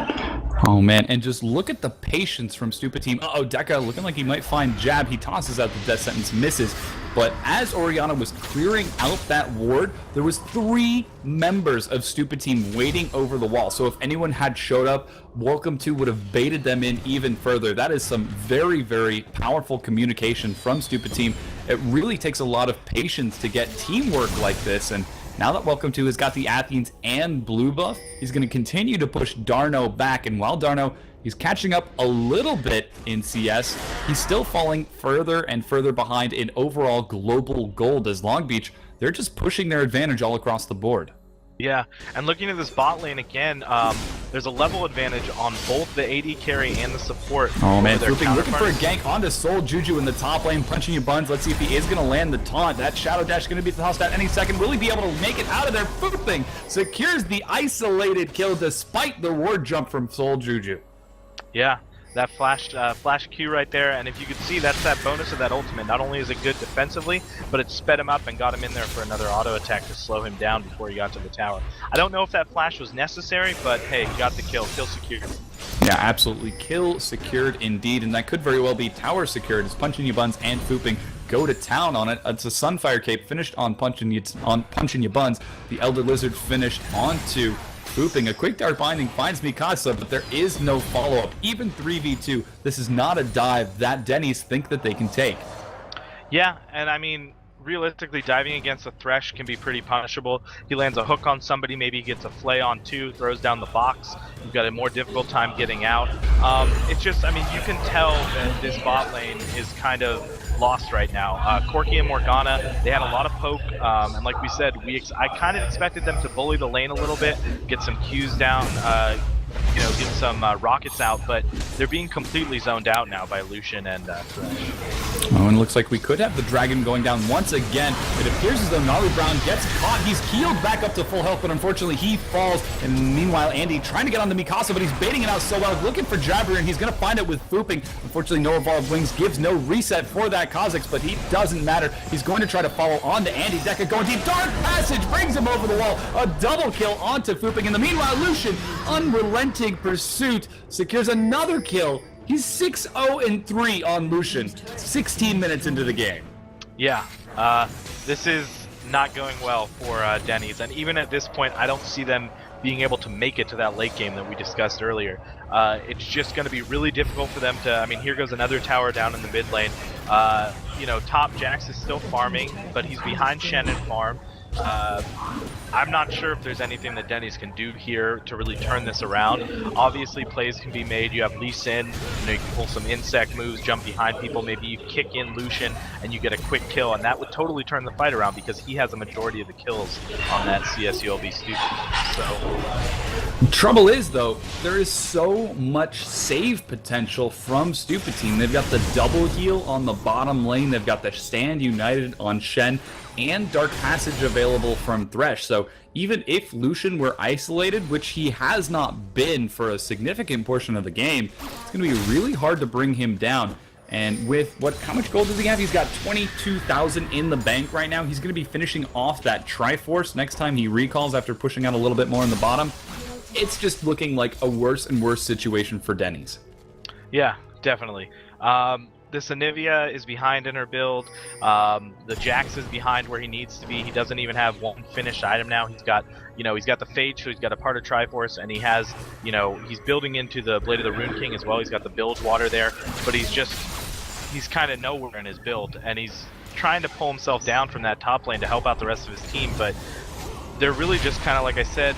Oh man, and just look at the patience from Stupid Team. Uh-oh, Deca looking like he might find jab. He tosses out the death sentence, misses. But as Orianna was clearing out that ward, there was 3 members of Stupid Team waiting over the wall. So if anyone had showed up, Welcome to would have baited them in even further. That is some very, very powerful communication from Stupid Team. It really takes a lot of patience to get teamwork like this, and now that Welcome to has got the Athens and blue buff, he's going to continue to push Darno back, and while Darno he's catching up a little bit in CS, he's still falling further and further behind in overall global gold as Long Beach, they're just pushing their advantage all across the board. Yeah, and looking at this bot lane again, there's a level advantage on both the AD carry and the support. Oh man, Fooping looking for a gank onto SoulJuju in the top lane, Punching Your Buns. Let's see if he is going to land the taunt. That Shadow Dash is going to be at the house at any second. Will he be able to make it out of there? Fooping secures the isolated kill despite the ward jump from SoulJuju. Yeah, that flash Q right there, and if you could see, that's that bonus of that ultimate. Not only is it good defensively, but it sped him up and got him in there for another auto attack to slow him down before he got to the tower. I don't know if that flash was necessary, but hey, he got the kill secured. Yeah, absolutely. Kill secured indeed, and that could very well be tower secured as Punching Your Buns and Fooping go to town on it. It's a Sunfire Cape finished on Punching Your Buns. The Elder Lizard finished onto Fooping. A quick dart binding finds Mikasa, but there is no follow-up. Even 3v2, this is not a dive that Denny's think that they can take. Yeah, and I mean, realistically, diving against a Thresh can be pretty punishable. He lands a hook on somebody, maybe he gets a flay on 2, throws down the box. You've got a more difficult time getting out. It's just, I mean, you can tell that this bot lane is kind of lost right now. Corki and Morgana, they had a lot of poke, and like we said, I kind of expected them to bully the lane a little bit, get some Qs down, you know, get some rockets out, but they're being completely zoned out now by Lucian and Thresh. Oh, and it looks like we could have the dragon going down once again. It appears as though Gnarly Brown gets caught. He's healed back up to full health, but unfortunately he falls. And meanwhile, Andy trying to get onto Mikasa, but he's baiting it out so well. Looking for Jabber, and he's going to find it with Fooping. Unfortunately, no Evolved Wings gives no reset for that Kha'Zix, but he doesn't matter. He's going to try to follow on to Andy. Deca going deep. Dark Passage brings him over the wall. A double kill onto Fooping. In the meanwhile, Lucian, unrelenting pursuit, secures another kill. He's 6-0-3 on Lucian, 16 minutes into the game. Yeah, this is not going well for Denny's, and even at this point, I don't see them being able to make it to that late game that we discussed earlier. It's just going to be really difficult for them to, I mean, here goes another tower down in the mid lane. You know, top Jax is still farming, but he's behind Shen and farm. I'm not sure if there's anything that Denny's can do here to really turn this around. Obviously, plays can be made. You have Lee Sin, you know, you can pull some insect moves, jump behind people. Maybe you kick in Lucian and you get a quick kill, and that would totally turn the fight around because he has a majority of the kills on that CSULB stupid. So, trouble is though, there is so much save potential from Stupid Team. They've got the double heal on the bottom lane. They've got the Stand United on Shen, and Dark Passage available from Thresh. So even if Lucian were isolated, which he has not been for a significant portion of the game, it's going to be really hard to bring him down. And with how much gold does he have? He's got 22,000 in the bank right now. He's going to be finishing off that Triforce next time he recalls after pushing out a little bit more in the bottom. It's just looking like a worse and worse situation for Denny's. Yeah, definitely. This Anivia is behind in her build. The Jax is behind where he needs to be. He doesn't even have one finished item now. He's got, you know, he's got the Fade, so he's got a part of Triforce, and he has, you know, he's building into the Blade of the Rune King as well. He's got the Bilge Water there, but he's kind of nowhere in his build, and he's trying to pull himself down from that top lane to help out the rest of his team, but they're really just kind of, like I said,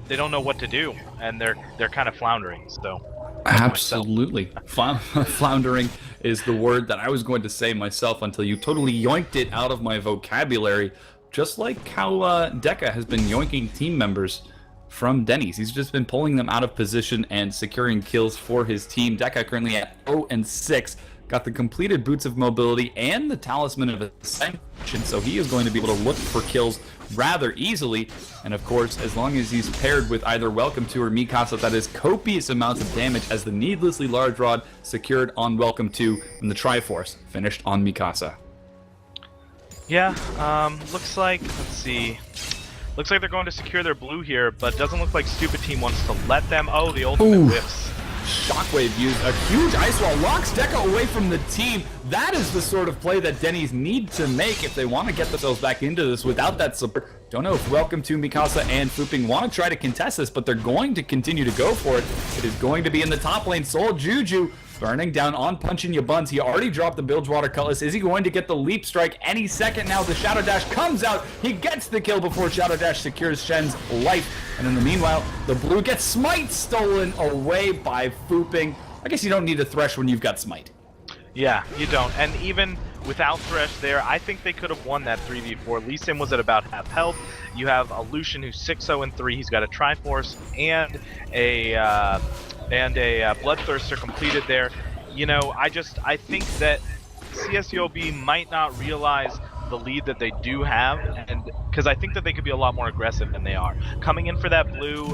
they don't know what to do, and they're kind of floundering, so... Absolutely. Floundering is the word that I was going to say myself until you totally yoinked it out of my vocabulary, just like how Deca has been yoinking team members from Denny's. He's just been pulling them out of position and securing kills for his team. Deca currently at 0-6. Got the completed Boots of Mobility and the Talisman of Ascension, so he is going to be able to look for kills rather easily. And of course, as long as he's paired with either Welcome To or Mikasa, that is copious amounts of damage as the needlessly large rod secured on Welcome To and the Triforce finished on Mikasa. Yeah, looks like, let's see. Looks like they're going to secure their blue here, but it doesn't look like Stupid Team wants to let them. Oh, the ultimate whiffs. Shockwave used a huge ice wall, locks Deca away from the team. That is the sort of play that Denny's need to make if they want to get themselves back into this without that support. Don't know if Welcome To, Mikasa, and Fooping want to try to contest this, but they're going to continue to go for it. It is going to be in the top lane. Soul Juju burning down on Punching Ya Buns. He already dropped the Bilgewater Cutlass. Is he going to get the Leap Strike any second now? The Shadow Dash comes out. He gets the kill before Shadow Dash secures Shen's life. And in the meanwhile, the blue gets Smite stolen away by Fooping. I guess you don't need a Thresh when you've got Smite. Yeah, you don't. And even without Thresh there, I think they could have won that 3v4. Lee Sin was at about half health. You have a Lucian who's 6-0-3. He's got a Triforce and a Bloodthirster completed there. You know, I think that CSULB might not realize the lead that they do have, and because I think that they could be a lot more aggressive than they are. Coming in for that blue,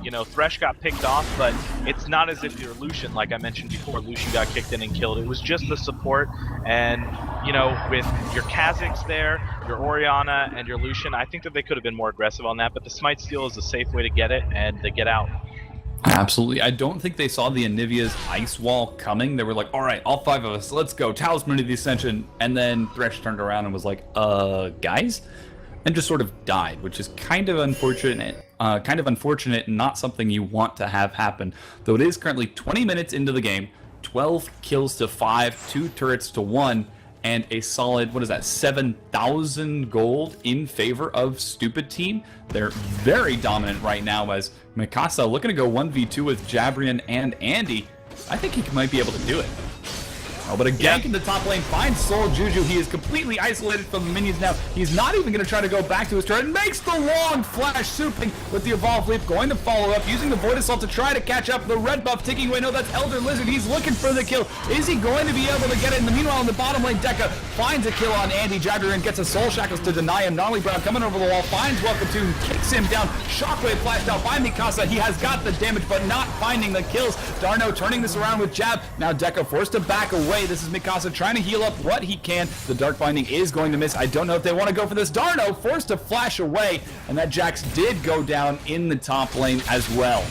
you know, Thresh got picked off, but it's not as if you're Lucian, like I mentioned before. Lucian got kicked in and killed. It was just the support, and, you know, with your Kha'Zix there, your Orianna, and your Lucian, I think that they could have been more aggressive on that, but the Smite Steal is a safe way to get it, and they get out. Absolutely. I don't think they saw the Anivia's ice wall coming. They were like, all right, all 5 of us, let's go. Talisman of the Ascension. And then Thresh turned around and was like, guys? And just sort of died, which is kind of unfortunate. And not something you want to have happen. Though it is currently 20 minutes into the game, 12 kills to 5, 2 turrets to 1, and a solid, 7,000 gold in favor of Stupid Team. They're very dominant right now as Mikasa looking to go 1v2 with Jabrian and Andy. I think he might be able to do it. Oh, but a gank in the top lane finds Soul Juju. He is completely isolated from the minions now. He's not even going to try to go back to his turret. Makes the long flash, Souping with the Evolve Leap. Going to follow up, using the Void Assault to try to catch up. The red buff ticking away. No, that's Elder Lizard. He's looking for the kill. Is he going to be able to get it? In the meanwhile, in the bottom lane, Deca finds a kill on Andy. Jabrian gets a Soul Shackles to deny him. Gnarly Brown coming over the wall, finds Welcome To, kicks him down. Shockwave flashed out by Mikasa. He has got the damage, but not finding the kills. Darno turning this around with Jab. Now Deca forced to back away. This is Mikasa trying to heal up what he can. The Dark Binding is going to miss. I don't know if they want to go for this. Darno forced to flash away, and that Jax did go down in the top lane as well.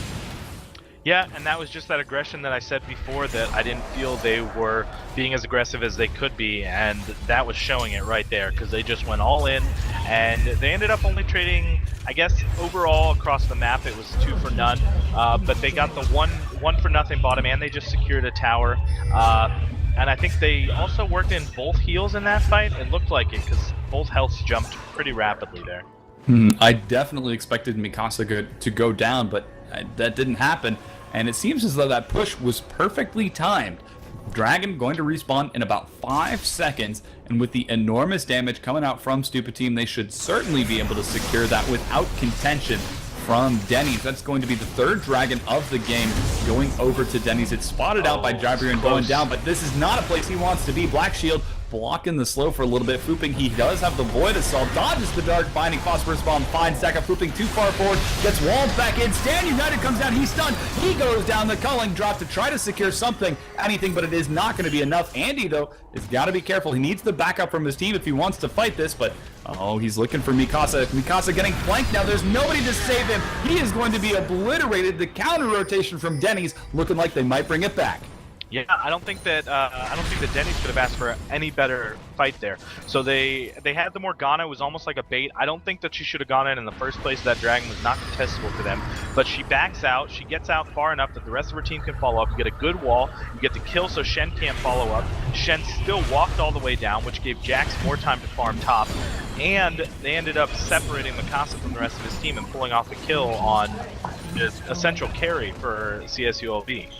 Yeah, and that was just that aggression that I said before, that I didn't feel they were being as aggressive as they could be, and that was showing it right there, because they just went all in, and they ended up only trading, I guess, overall across the map, it was 2 for none, but they got the one for nothing bottom, and they just secured a tower, and I think they also worked in both heals in that fight. It looked like it, because both healths jumped pretty rapidly there. I definitely expected Mikasa to go down, but that didn't happen. And it seems as though that push was perfectly timed. Dragon going to respawn in about 5 seconds, and with the enormous damage coming out from Stupid Team, they should certainly be able to secure that without contention from Denny's. That's going to be the third Dragon of the game going over to Denny's. It's spotted out by Jabri and going down, but this is not a place he wants to be. Black Shield blocking the slow for a little bit. Fooping, he does have the Void Assault, dodges the Dark Binding, Phosphorus Bomb, finds Zaka. Fooping too far forward, gets walled back in. Stand United comes down, he's stunned. He goes down the culling drop to try to secure something, anything, but it is not going to be enough. Andy, though, has got to be careful. He needs the backup from his team if he wants to fight this, but oh, he's looking for Mikasa. Mikasa getting flanked now. There's nobody to save him. He is going to be obliterated. The counter rotation from Denny's looking like they might bring it back. Yeah, I don't think that Denny's could have asked for any better fight there. So they had the Morgana. It was almost like a bait. I don't think that she should have gone in the first place. That dragon was not contestable for them. But she backs out. She gets out far enough that the rest of her team can follow up. You get a good wall. You get the kill so Shen can't follow up. Shen still walked all the way down, which gave Jax more time to farm top. And they ended up separating Mikasa from the rest of his team and pulling off a kill on the essential carry for CSULB.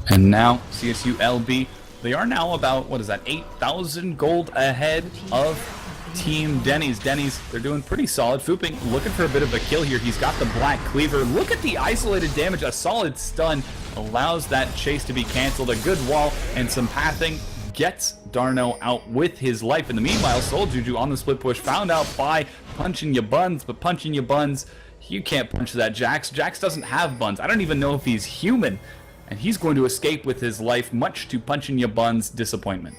And now CSULB, they are now about, 8,000 gold ahead of Team Denny's. Denny's, they're doing pretty solid. Fooping looking for a bit of a kill here. He's got the Black Cleaver. Look at the isolated damage. A solid stun allows that chase to be canceled. A good wall and some pathing gets Darno out with his life. In the meanwhile, Soul Juju on the split push, found out by punching your buns, but punching your buns, you can't punch that Jax. Jax doesn't have buns. I don't even know if he's human. And he's going to escape with his life, much to punching your buns disappointment.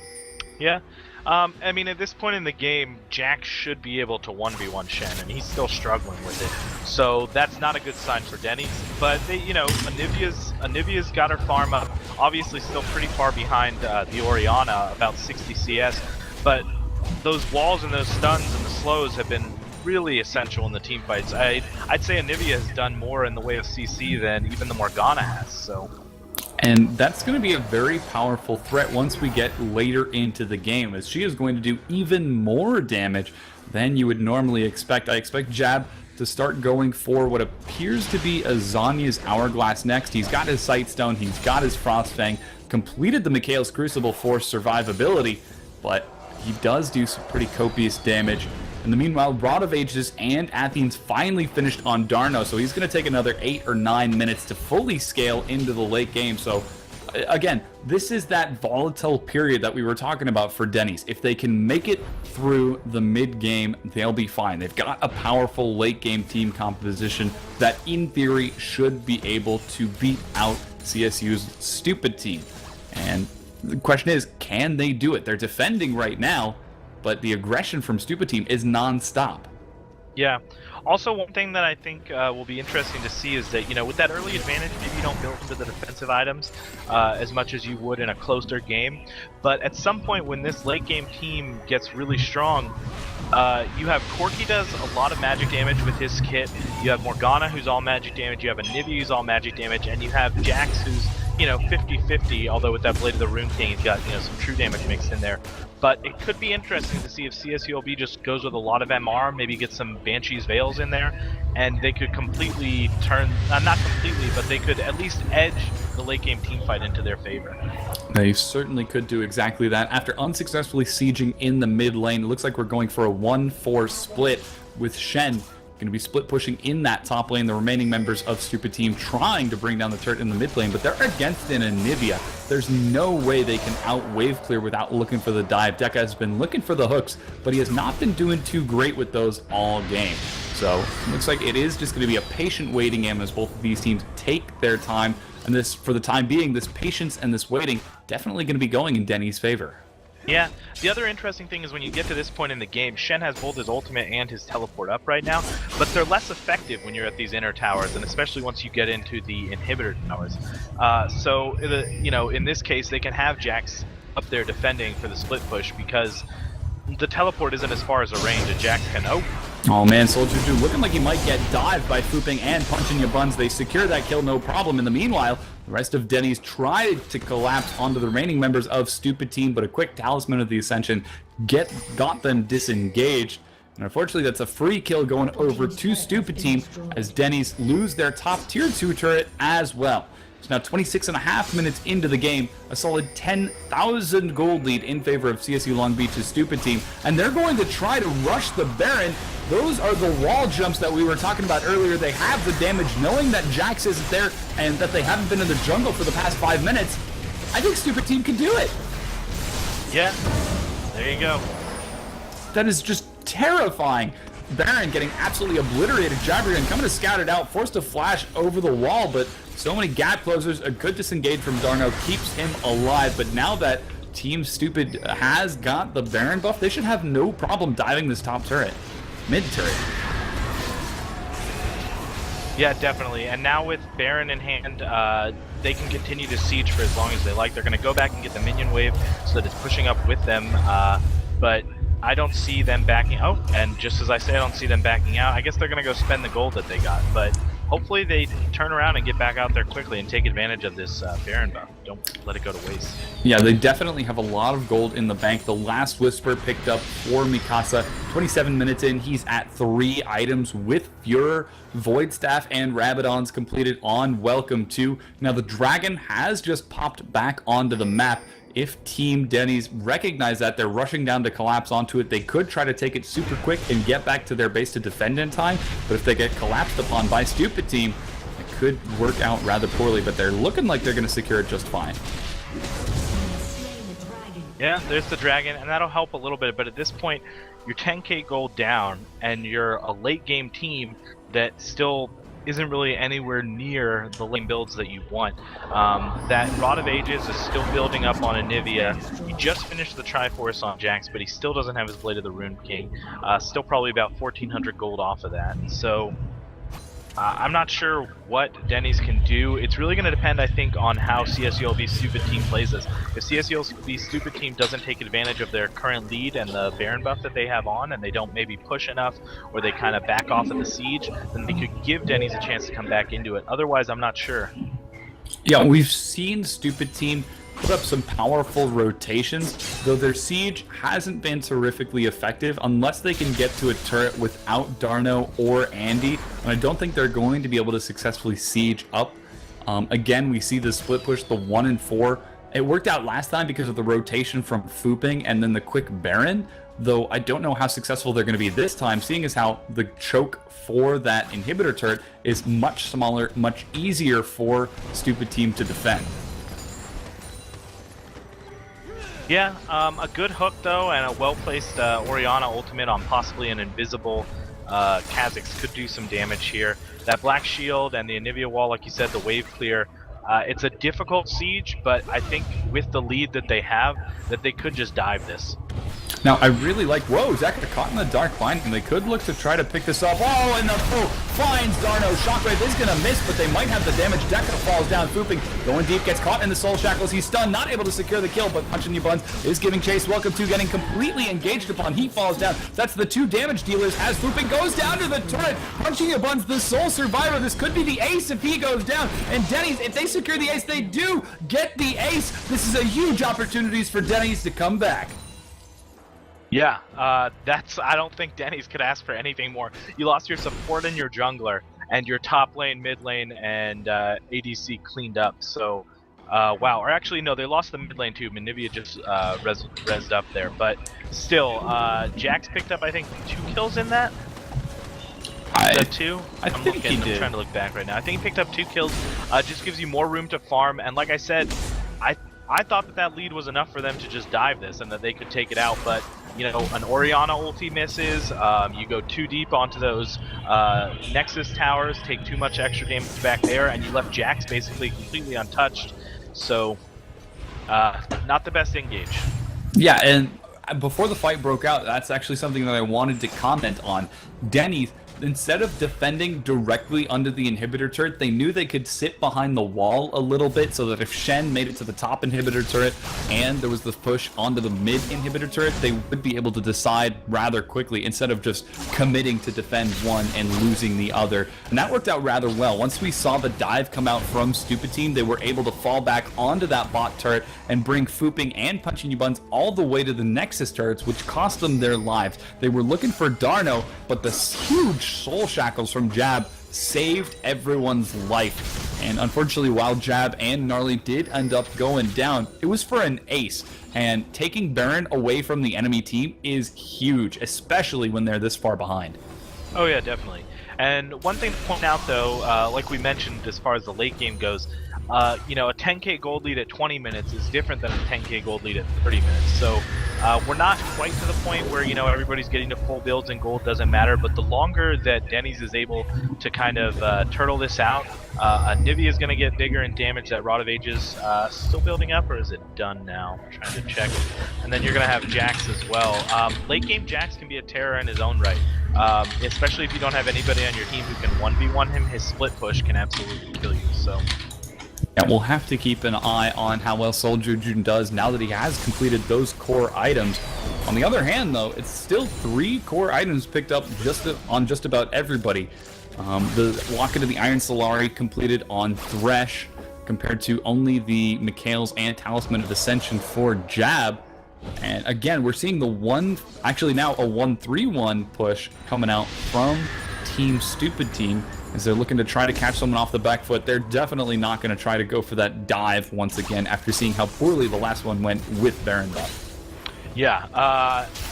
Yeah. I mean, at this point in the game, Jax should be able to 1v1 Shen, and he's still struggling with it. So that's not a good sign for Denny's. But, Anivia's got her farm up. Obviously still pretty far behind the Orianna, about 60 CS. But those walls and those stuns and the slows have been really essential in the team fights. I'd say Anivia has done more in the way of CC than even the Morgana has, so... And that's going to be a very powerful threat once we get later into the game, as she is going to do even more damage than you would normally expect. I expect Jab to start going for what appears to be a Zanya's Hourglass next. He's got his Sightstone, he's got his Frostfang, completed the Mikhail's Crucible for survivability, but he does do some pretty copious damage. In the meanwhile, Rod of Ages and Athene's finally finished on Darno, so he's going to take another 8 or 9 minutes to fully scale into the late game. So, again, this is that volatile period that we were talking about for Denny's. If they can make it through the mid-game, they'll be fine. They've got a powerful late-game team composition that, in theory, should be able to beat out CSU's Stupid Team. And the question is, can they do it? They're defending right now, but the aggression from Stupid Team is non-stop. Yeah. Also, one thing that I think will be interesting to see is that, with that early advantage, maybe you don't build into the defensive items as much as you would in a closer game. But at some point when this late game team gets really strong, you have Corki does a lot of magic damage with his kit. You have Morgana, who's all magic damage. You have Anivia, who's all magic damage. And you have Jax, who's 50-50, although with that Blade of the Rune King, he's got some true damage mixed in there. But it could be interesting to see if CSULB just goes with a lot of MR, maybe get some Banshee's Veils in there, and they could completely turn, not completely, but they could at least edge the late game team fight into their favor. They certainly could do exactly that. After unsuccessfully sieging in the mid lane, it looks like we're going for a 1-4 split with Shen going to be split pushing in that top lane. The remaining members of Stupid Team trying to bring down the turret in the mid lane, but they're against an Anivia. There's no way they can out wave clear without looking for the dive. Deca has been looking for the hooks, but he has not been doing too great with those all game. So it looks like it is just going to be a patient waiting game as both of these teams take their time. And this, for the time being, this patience and this waiting definitely going to be going in Denny's favor. Yeah, the other interesting thing is when you get to this point in the game, Shen has both his ultimate and his teleport up right now, but they're less effective when you're at these inner towers, and especially once you get into the inhibitor towers. So, in this case, they can have Jax up there defending for the split push because the teleport isn't as far as a range, and Jax can... Oh man, Soul Juju looking like he might get dived by Fooping and punching your buns. They secure that kill, no problem. In the meanwhile, the rest of Denny's tried to collapse onto the remaining members of Stupid Team, but a quick Talisman of the Ascension got them disengaged. And unfortunately, that's a free kill going over to Stupid Team as Denny's lose their top tier 2 turret as well. It's now 26.5 minutes into the game, a solid 10,000 gold lead in favor of CSU Long Beach's Stupid Team, and they're going to try to rush the Baron. Those are the wall jumps that we were talking about earlier. They have the damage, knowing that Jax isn't there and that they haven't been in the jungle for the past 5 minutes. I think Stupid Team can do it. Yeah, there you go. That is just terrifying. Baron getting absolutely obliterated. Jabbergan coming to scout it out, forced to flash over the wall, but so many gap closers. A good disengage from Darno keeps him alive, but now that Team Stupid has got the Baron buff, they should have no problem diving this top turret. Mid turret. Yeah, definitely. And now with Baron in hand, they can continue to siege for as long as they like. They're going to go back and get the minion wave so that it's pushing up with them, but I don't see them backing out, and just as I say, I don't see them backing out. I guess they're going to go spend the gold that they got, but hopefully they turn around and get back out there quickly and take advantage of this Baron buff. Don't let it go to waste. Yeah, they definitely have a lot of gold in the bank. The last Whisper picked up for Mikasa. 27 minutes in, he's at 3 items with Fuhrer, Void Staff, and Rabadon's completed on Welcome to. Now the Dragon has just popped back onto the map. If Team Denny's recognize that, they're rushing down to collapse onto it. They could try to take it super quick and get back to their base to defend in time, but if they get collapsed upon by Stupid Team, it could work out rather poorly, but they're looking like they're going to secure it just fine. Yeah, there's the Dragon, and that'll help a little bit, but at this point, you're 10k gold down, and you're a late game team that still isn't really anywhere near the lane builds that you want. That Rod of Ages is still building up on Anivia. He just finished the Triforce on Jax, but he still doesn't have his Blade of the Rune King. Still probably about 1,400 gold off of that. So I'm not sure what Denny's can do. It's really going to depend, I think, on how CSULB Stupid Team plays this. If CSULB Stupid Team doesn't take advantage of their current lead and the Baron buff that they have on, and they don't maybe push enough, or they kind of back off of the siege, then they could give Denny's a chance to come back into it. Otherwise, I'm not sure. Yeah, we've seen Stupid Team put up some powerful rotations, though their siege hasn't been terrifically effective unless they can get to a turret without Darno or Andy, and I don't think they're going to be able to successfully siege up. Again, we see the split push, the 1 and 4. It worked out last time because of the rotation from Fooping and then the quick Baron, though I don't know how successful they're going to be this time, seeing as how the choke for that inhibitor turret is much smaller, much easier for Stupid Team to defend. Yeah, a good hook though, and a well-placed Orianna ultimate on possibly an invisible Kha'Zix could do some damage here. That Black Shield and the Anivia wall, like you said, the wave clear, it's a difficult siege, but I think with the lead that they have, that they could just dive this. Now, I really like... Whoa, Zach got caught in the Dark Bind, and they could look to try to pick this up. Oh, and the Foop finds Darno. Shockwave is going to miss, but they might have the damage. Deca falls down. Fooping, going deep, gets caught in the Soul Shackles. He's stunned, not able to secure the kill, but Punching You Buns is giving chase. Welcome to getting completely engaged upon. He falls down. That's the 2 damage dealers as Fooping goes down to the turret. Punching You Buns, the sole survivor. This could be the ace if he goes down. And Denny's, if they secure the ace, they do get the ace. This is a huge opportunity for Denny's to come back. Yeah, I don't think Denny's could ask for anything more. You lost your support and your jungler, and your top lane, mid lane, and ADC cleaned up. So, wow. Or actually, no, they lost the mid lane too. Manivia just rezzed up there. But still, Jax picked up, I think, 2 kills in that. I think he did. I'm trying to look back right now. I think he picked up 2 kills. Just gives you more room to farm. And like I said, I thought that lead was enough for them to just dive this and that they could take it out, but you know, an Orianna ulti misses, you go too deep onto those Nexus towers, take too much extra damage back there, and you left Jax basically completely untouched, so not the best engage. Yeah, and before the fight broke out, that's actually something that I wanted to comment on. Denny instead of defending directly under the inhibitor turret, they knew they could sit behind the wall a little bit so that if Shen made it to the top inhibitor turret and there was the push onto the mid inhibitor turret, they would be able to decide rather quickly instead of just committing to defend one and losing the other. And that worked out rather well. Once we saw the dive come out from Stupid Team, they were able to fall back onto that bot turret and bring Fooping and Punching You Buns all the way to the Nexus turrets, which cost them their lives. They were looking for Darno, but the huge soul shackles from Jab saved everyone's life. And unfortunately, while Jab and Gnarly did end up going down, it was for an ace. And taking Baron away from the enemy team is huge, especially when they're this far behind. Oh yeah, definitely. And one thing to point out though, like we mentioned as far as the late game goes, you know, a 10k gold lead at 20 minutes is different than a 10k gold lead at 30 minutes. So we're not quite to the point where, you know, everybody's getting to full builds and gold doesn't matter, but the longer that Denny's is able to kind of turtle this out, Nivea is going to get bigger in damage. That Rod of Ages still building up, or is it done now? I'm trying to check. And then you're going to have Jax as well. Late game Jax can be a terror in his own right. Especially if you don't have anybody on your team who can 1v1 him, his split push can absolutely kill you. So yeah, we'll have to keep an eye on how well Soldier June does now that he has completed those core items. On the other hand, though, it's still 3 core items picked up on just about everybody. The Locket of the Iron Solari completed on Thresh, compared to only the Mikhail's and Talisman of Ascension for Jab. And again, we're seeing actually now a 1-3-1 push coming out from Team Stupid Team as they're looking to try to catch someone off the back foot. They're definitely not going to try to go for that dive once again after seeing how poorly the last one went with Baron buff. yeah,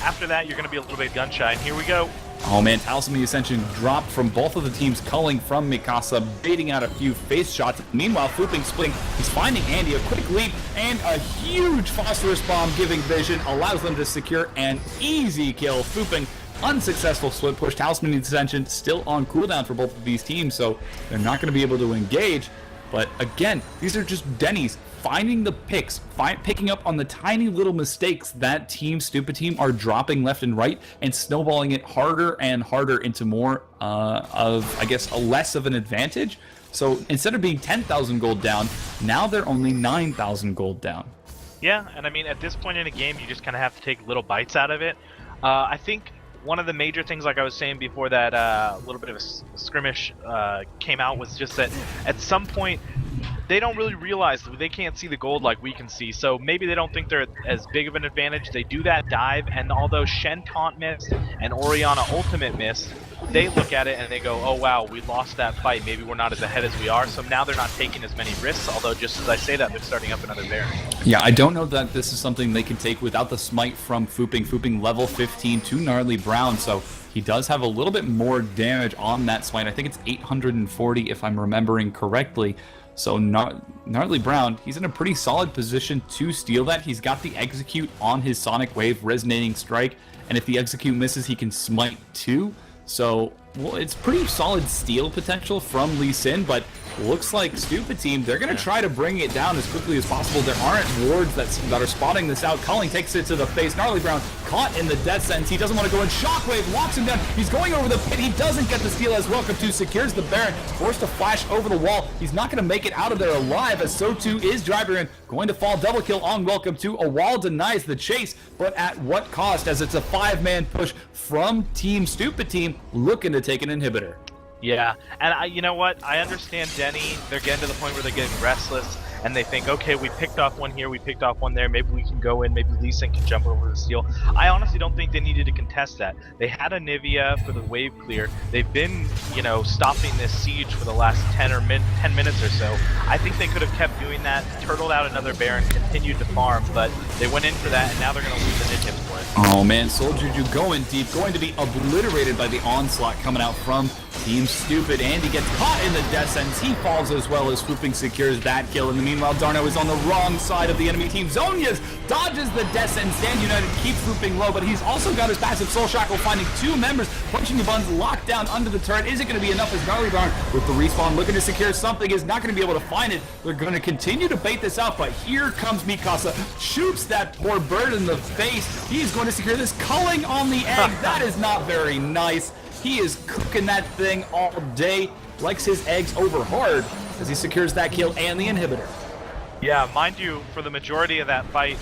after that you're going to be a little bit gun shy, and here we go. Oh man, Talisman of the Ascension dropped from both of the teams, culling from Mikasa, baiting out a few face shots. Meanwhile, Fooping splitting, he's finding Andy, a quick leap, and a huge phosphorus bomb giving vision, allows them to secure an easy kill. Fooping, unsuccessful split push. Talisman of the Ascension still on cooldown for both of these teams, so they're not going to be able to engage. But again, these are just Denny's finding the picks, picking up on the tiny little mistakes that Team Stupid Team are dropping left and right and snowballing it harder and harder into more of, I guess, a less of an advantage. So instead of being 10,000 gold down, now they're only 9,000 gold down. Yeah, and I mean, at this point in a game, you just kind of have to take little bites out of it. I think one of the major things, like I was saying before that little bit of a skirmish came out, was just that at some point they don't really realize that they can't see the gold like we can see, so maybe they don't think they're as big of an advantage. They do that dive, and although Shen taunt missed and Orianna ultimate missed, they look at it and they go, oh wow, we lost that fight, maybe we're not as ahead as we are, so now they're not taking as many risks, although just as I say that, they're starting up another Baron. Yeah, I don't know that this is something they can take without the smite from Fooping. Fooping level 15 to Gnarly Brown, so he does have a little bit more damage on that smite. I think it's 840 if I'm remembering correctly. So Gnarly Brown, he's in a pretty solid position to steal that. He's got the execute on his Sonic Wave Resonating Strike, and if the execute misses, he can smite too. So, well, it's pretty solid steal potential from Lee Sin, but looks like Stupid Team, they're going to try to bring it down as quickly as possible. There aren't wards that are spotting this out. Culling takes it to the face. Gnarly Brown caught in the death sentence. He doesn't want to go in. Shockwave locks him down. He's going over the pit. He doesn't get the steal as Welcome To secures the Baron. Forced to flash over the wall. He's not going to make it out of there alive, as so too is Driver in. Going to fall double kill on Welcome To. A wall denies the chase, but at what cost, as it's a 5-man push from Team Stupid Team looking to take an inhibitor. Yeah, and you know what? I understand Denny. They're getting to the point where they're getting restless, and they think, okay, we picked off one here, we picked off one there, maybe we can go in, maybe Lee Sin can jump over the steal. I honestly don't think they needed to contest that. They had a Nivea for the wave clear. They've been, you know, stopping this siege for the last 10 minutes or so. I think they could have kept doing that, turtled out another Baron, continued to farm, but they went in for that, and now they're going to lose the nit for it. Oh man, Soldier Ju going deep, going to be obliterated by the onslaught coming out from Team Stupid. Andy gets caught in the death sentence. He falls as well as Fooping secures that kill. In the meanwhile, Darno is on the wrong side of the enemy team. Zonias dodges the death sentence. Stand United keeps Fooping low, but he's also got his passive Soul Shackle, finding 2 members. Punching the Buns locked down under the turret. Is it going to be enough as Gnarly Brown with the respawn looking to secure something is not going to be able to find it. They're going to continue to bait this out, but here comes Mikasa. Shoots that poor bird in the face. He's going to secure this. Culling on the egg. That is not very nice. He is cooking that thing all day. Likes his eggs over hard as he secures that kill and the inhibitor. Yeah, mind you, for the majority of that fight,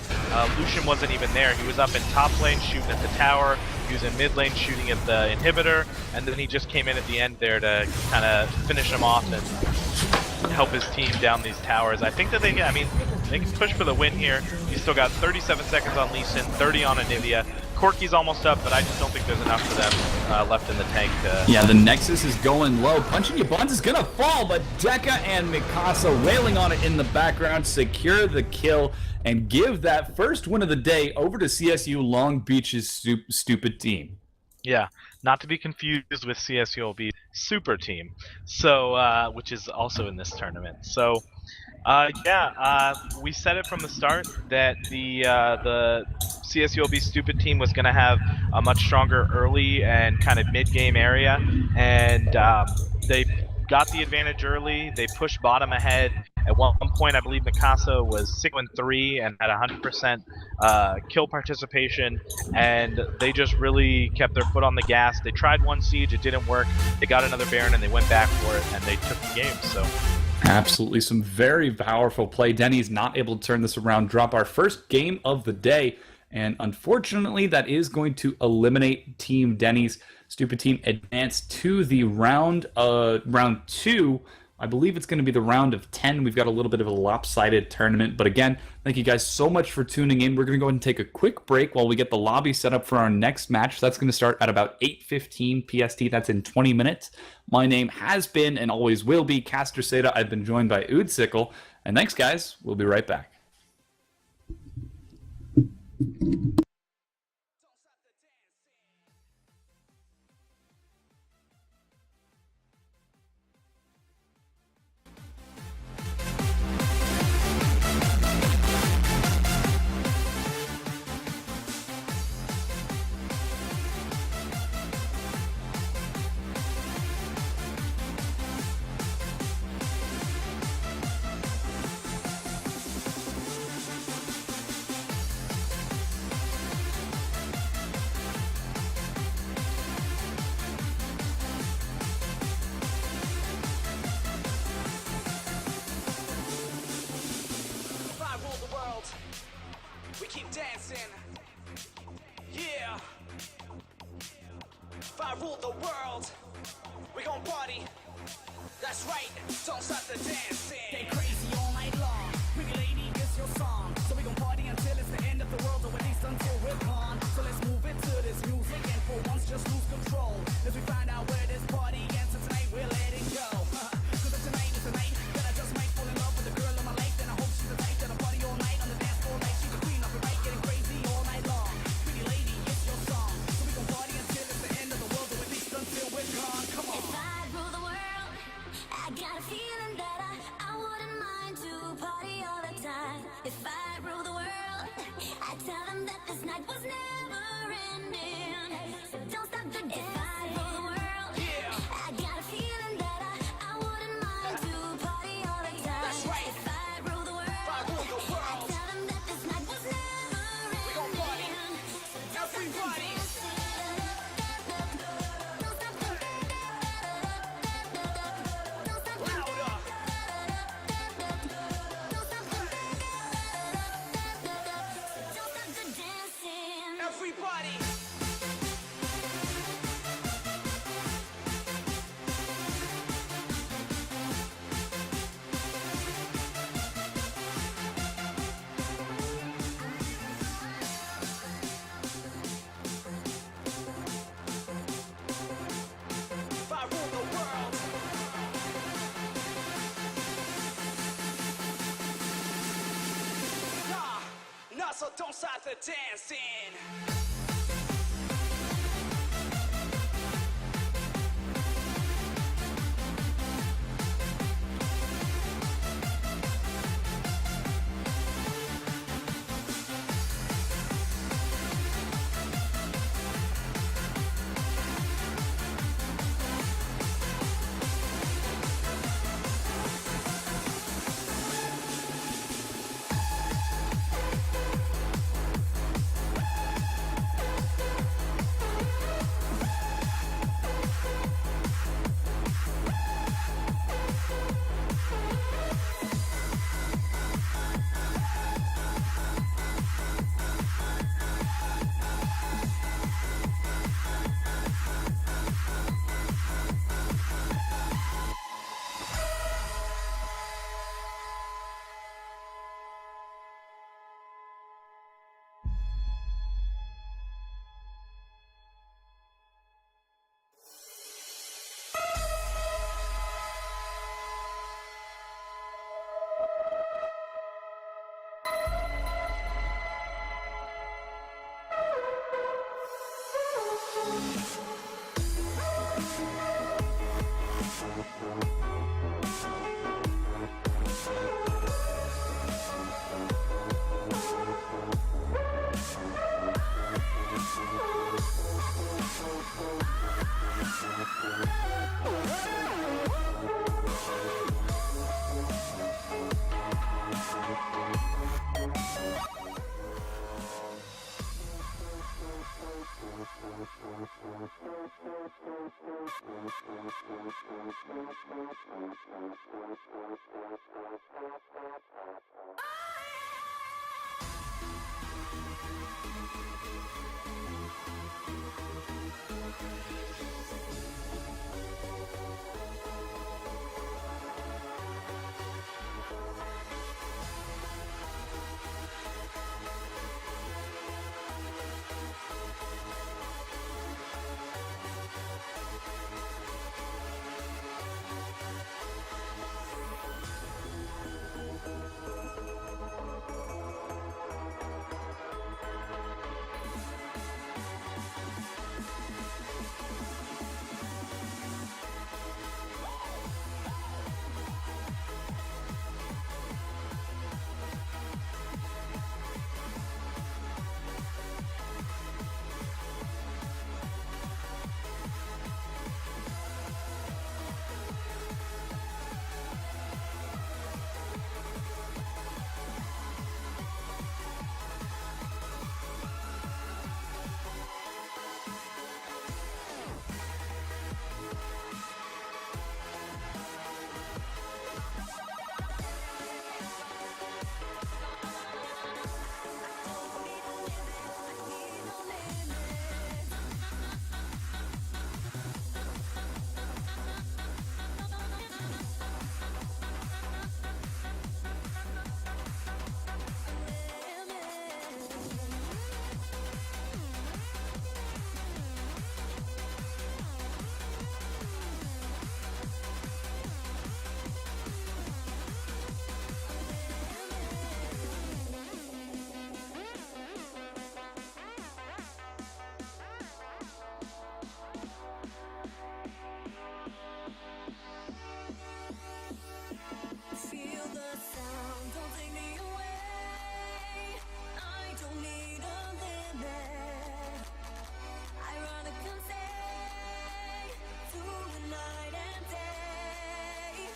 Lucian wasn't even there. He was up in top lane shooting at the tower, he was in mid lane shooting at the inhibitor, and then he just came in at the end there to kind of finish him off and help his team down these towers. I think that they can push for the win here. He's still got 37 seconds on Lee Sin, 30 on Anivia. Corki's almost up, but I just don't think there's enough for them left in the tank to... Yeah, the Nexus is going low. Punching Your Buns is gonna fall, but Deka and Mikasa wailing on it in the background, secure the kill, and give that first win of the day over to CSU Long Beach's stupid team. Yeah, not to be confused with CSULB super team, so which is also in this tournament. So, we said it from the start that the CSULB stupid team was going to have a much stronger early and kind of mid-game area, and they got the advantage early. They pushed bottom ahead. At one point, I believe Mikasa was 6-3 and had 100% kill participation, and they just really kept their foot on the gas. They tried one siege, it didn't work. They got another Baron, and they went back for it, and they took the game. So. Absolutely, some very powerful play. Denny's not able to turn this around, drop our first game of the day, and unfortunately, that is going to eliminate Team Denny's stupid team. Advance to the round 2. I believe it's going to be the round of 10. We've got a little bit of a lopsided tournament. But again, thank you guys so much for tuning in. We're going to go ahead and take a quick break while we get the lobby set up for our next match. That's going to start at about 8:15 PST. That's in 20 minutes. My name has been and always will be Caster Seda. I've been joined by Oodsickle. And thanks, guys. We'll be right back. If I rule the world, we keep dancing. Yeah. If I rule the world, we gon' party. That's right, don't stop the dancing. Stay crazy all night long. Pretty lady, it's your song. So we gon' party until it's the end of the world, or at least until we're gone. So let's move it to this music and for once just lose control. As we find out where this party ends, so tonight we're letting go. Cause tonight is the night that I just might fall in love with the girl of my life. Then I hope she's the type that'll party all night on the dance floor like she's the queen of the right, getting crazy all night long. Pretty lady, it's your song. So we gon' party until it's the end of the world, or at least until we're gone. Come on. If I rule the world, I got a feeling that I wouldn't mind to party all the time. If I rule the world, I tell them that this night was never ending. So don't stop the dance. If I rule the world, I got a feeling that I wouldn't mind to party all the time. That's right. If I rule the world, If I rule the I world, tell them that this night was never ending. we gon' party. So don't stop the Everybody. dancing. Don't stop the Louder. Everybody. If I rule the world, nah, so don't stop the dancing. Feel the sound, don't take me away. I don't need a limit. I run a consent through the night and day.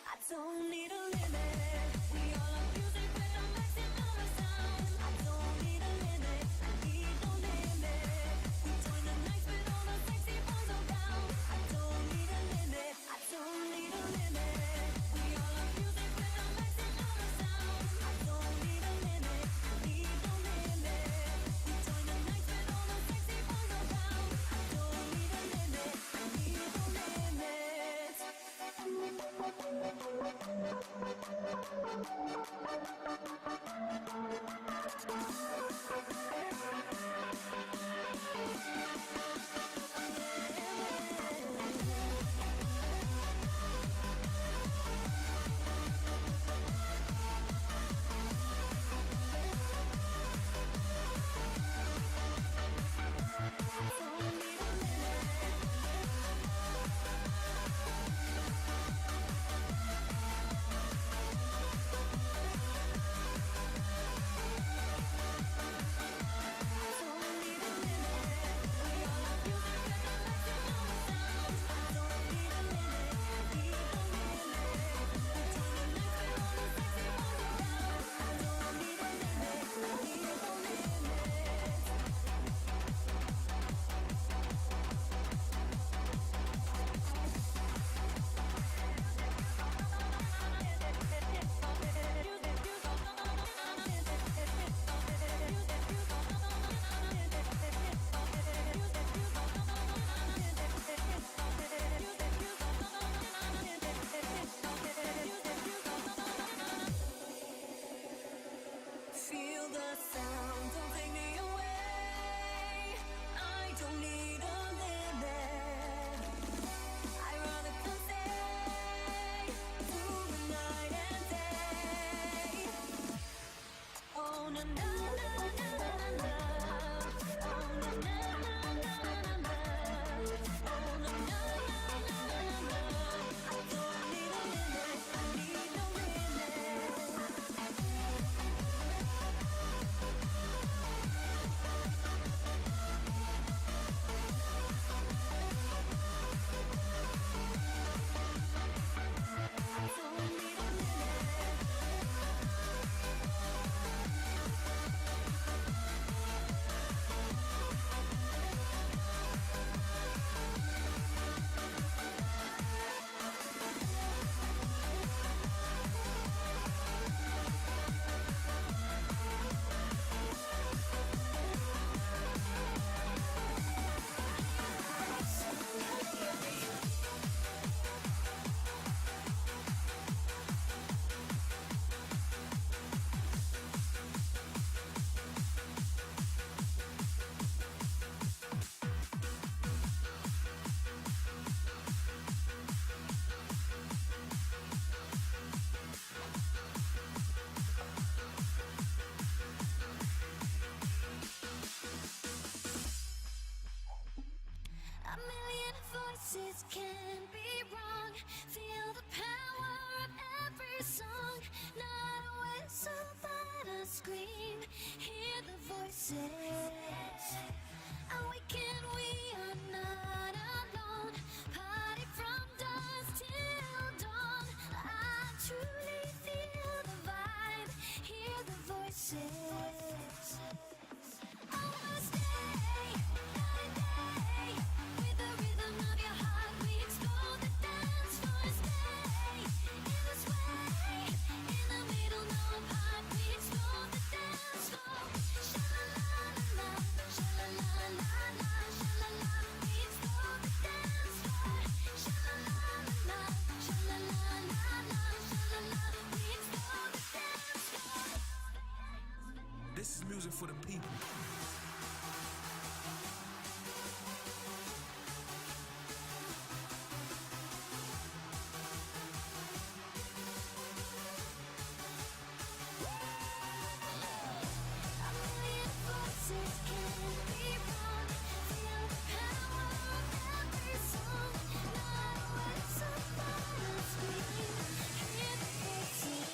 I don't need a limit. We all love music with a maximum sound. I don't need a limit. I need no limit. We join the nights with all the sexy boys around. I don't need a limit. I don't need a limit. We all love music with a maximum sound. I don't need a limit. I need no limit. We join the nights with all the sexy boys around. I don't need a limit. I need no music for the people. A million voices can be wrong. Feel the power of every song. Not a word somebody scream. Hear the voices.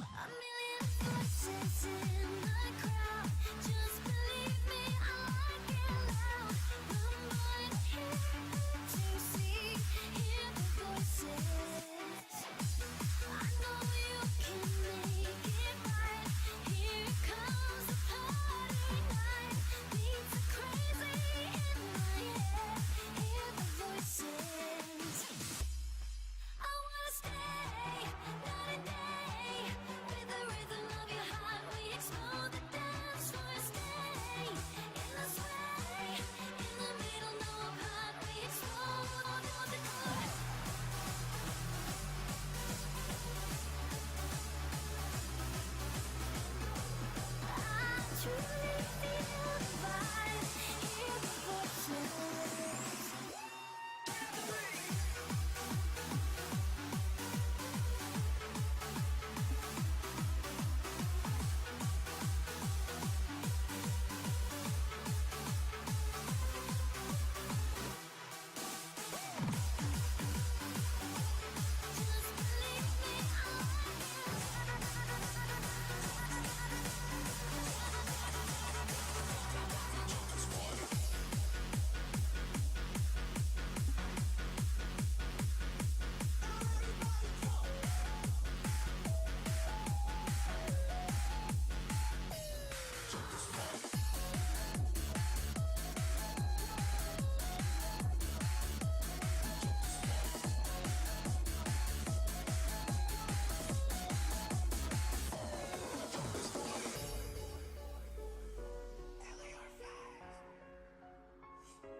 A million voices in the crowd. Just believe me, I like it loud. One more to hear, to see, hear the voices. I know you can make it right. Here comes the party night. Beats are crazy in my head. Hear the voices. I wanna stay night and day with the rhythm of your heart. We explode the dance floor. Stay in the sway, in the middle, no apart. We explode all the good. I truly feel the vibe. Hear the voices. Just believe me, I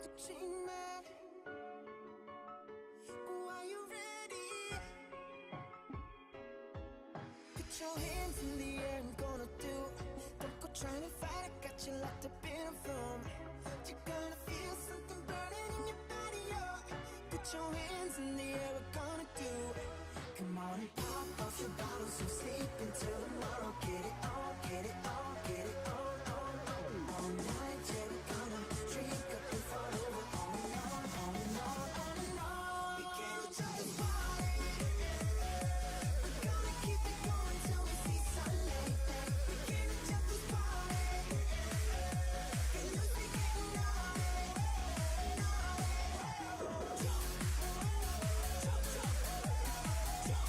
Katrina, are you ready? Put your hands in the air, I'm gonna do. Don't go trying to fight, I got you locked up in a room. You're gonna feel something burning in your body, oh. Put your hands in the air, we're gonna do. Come on and pop off your bottles, so sleep until tomorrow. Get it on, get it on, get it on, on, on. All night, yeah, we're gonna drink up and fall over. On and on, on and on, on and on. We can't jump this party. We're gonna keep it going till we see sunlight. We can't jump this party. Can you see getting naughty, naughty? Jump, jump, jump, jump.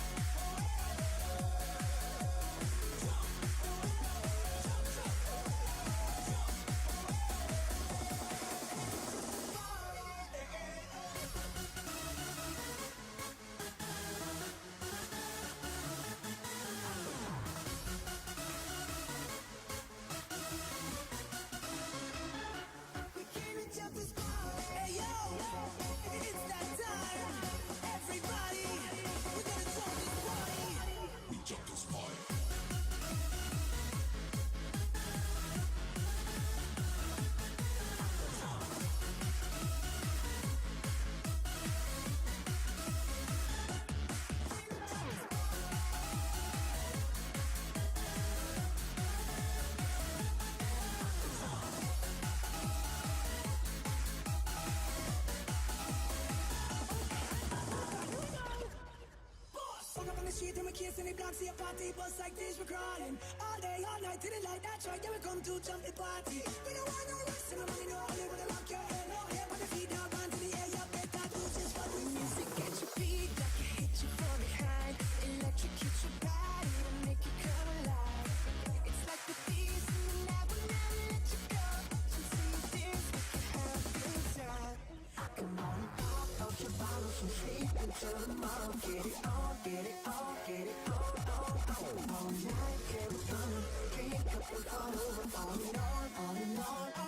the case in the block, see a party bus like this, we're crawling. All day, all night, till the light that right, yeah, we come to jump the party. We don't want no rest, and no money, no only wanna rock your head, no hair, but the feet down, to the air, you better do just what the music get your feet, like it hit you from behind, electrocute your body and make you come alive. It's like the beast in the night, will never let you go. So see you dance, make you have a good time. Come on, pop out your bottles and sleep until tomorrow. Get it on, get it on, get it on, all night. Yeah, we're gonna drink up and fall over, on and on, on and on.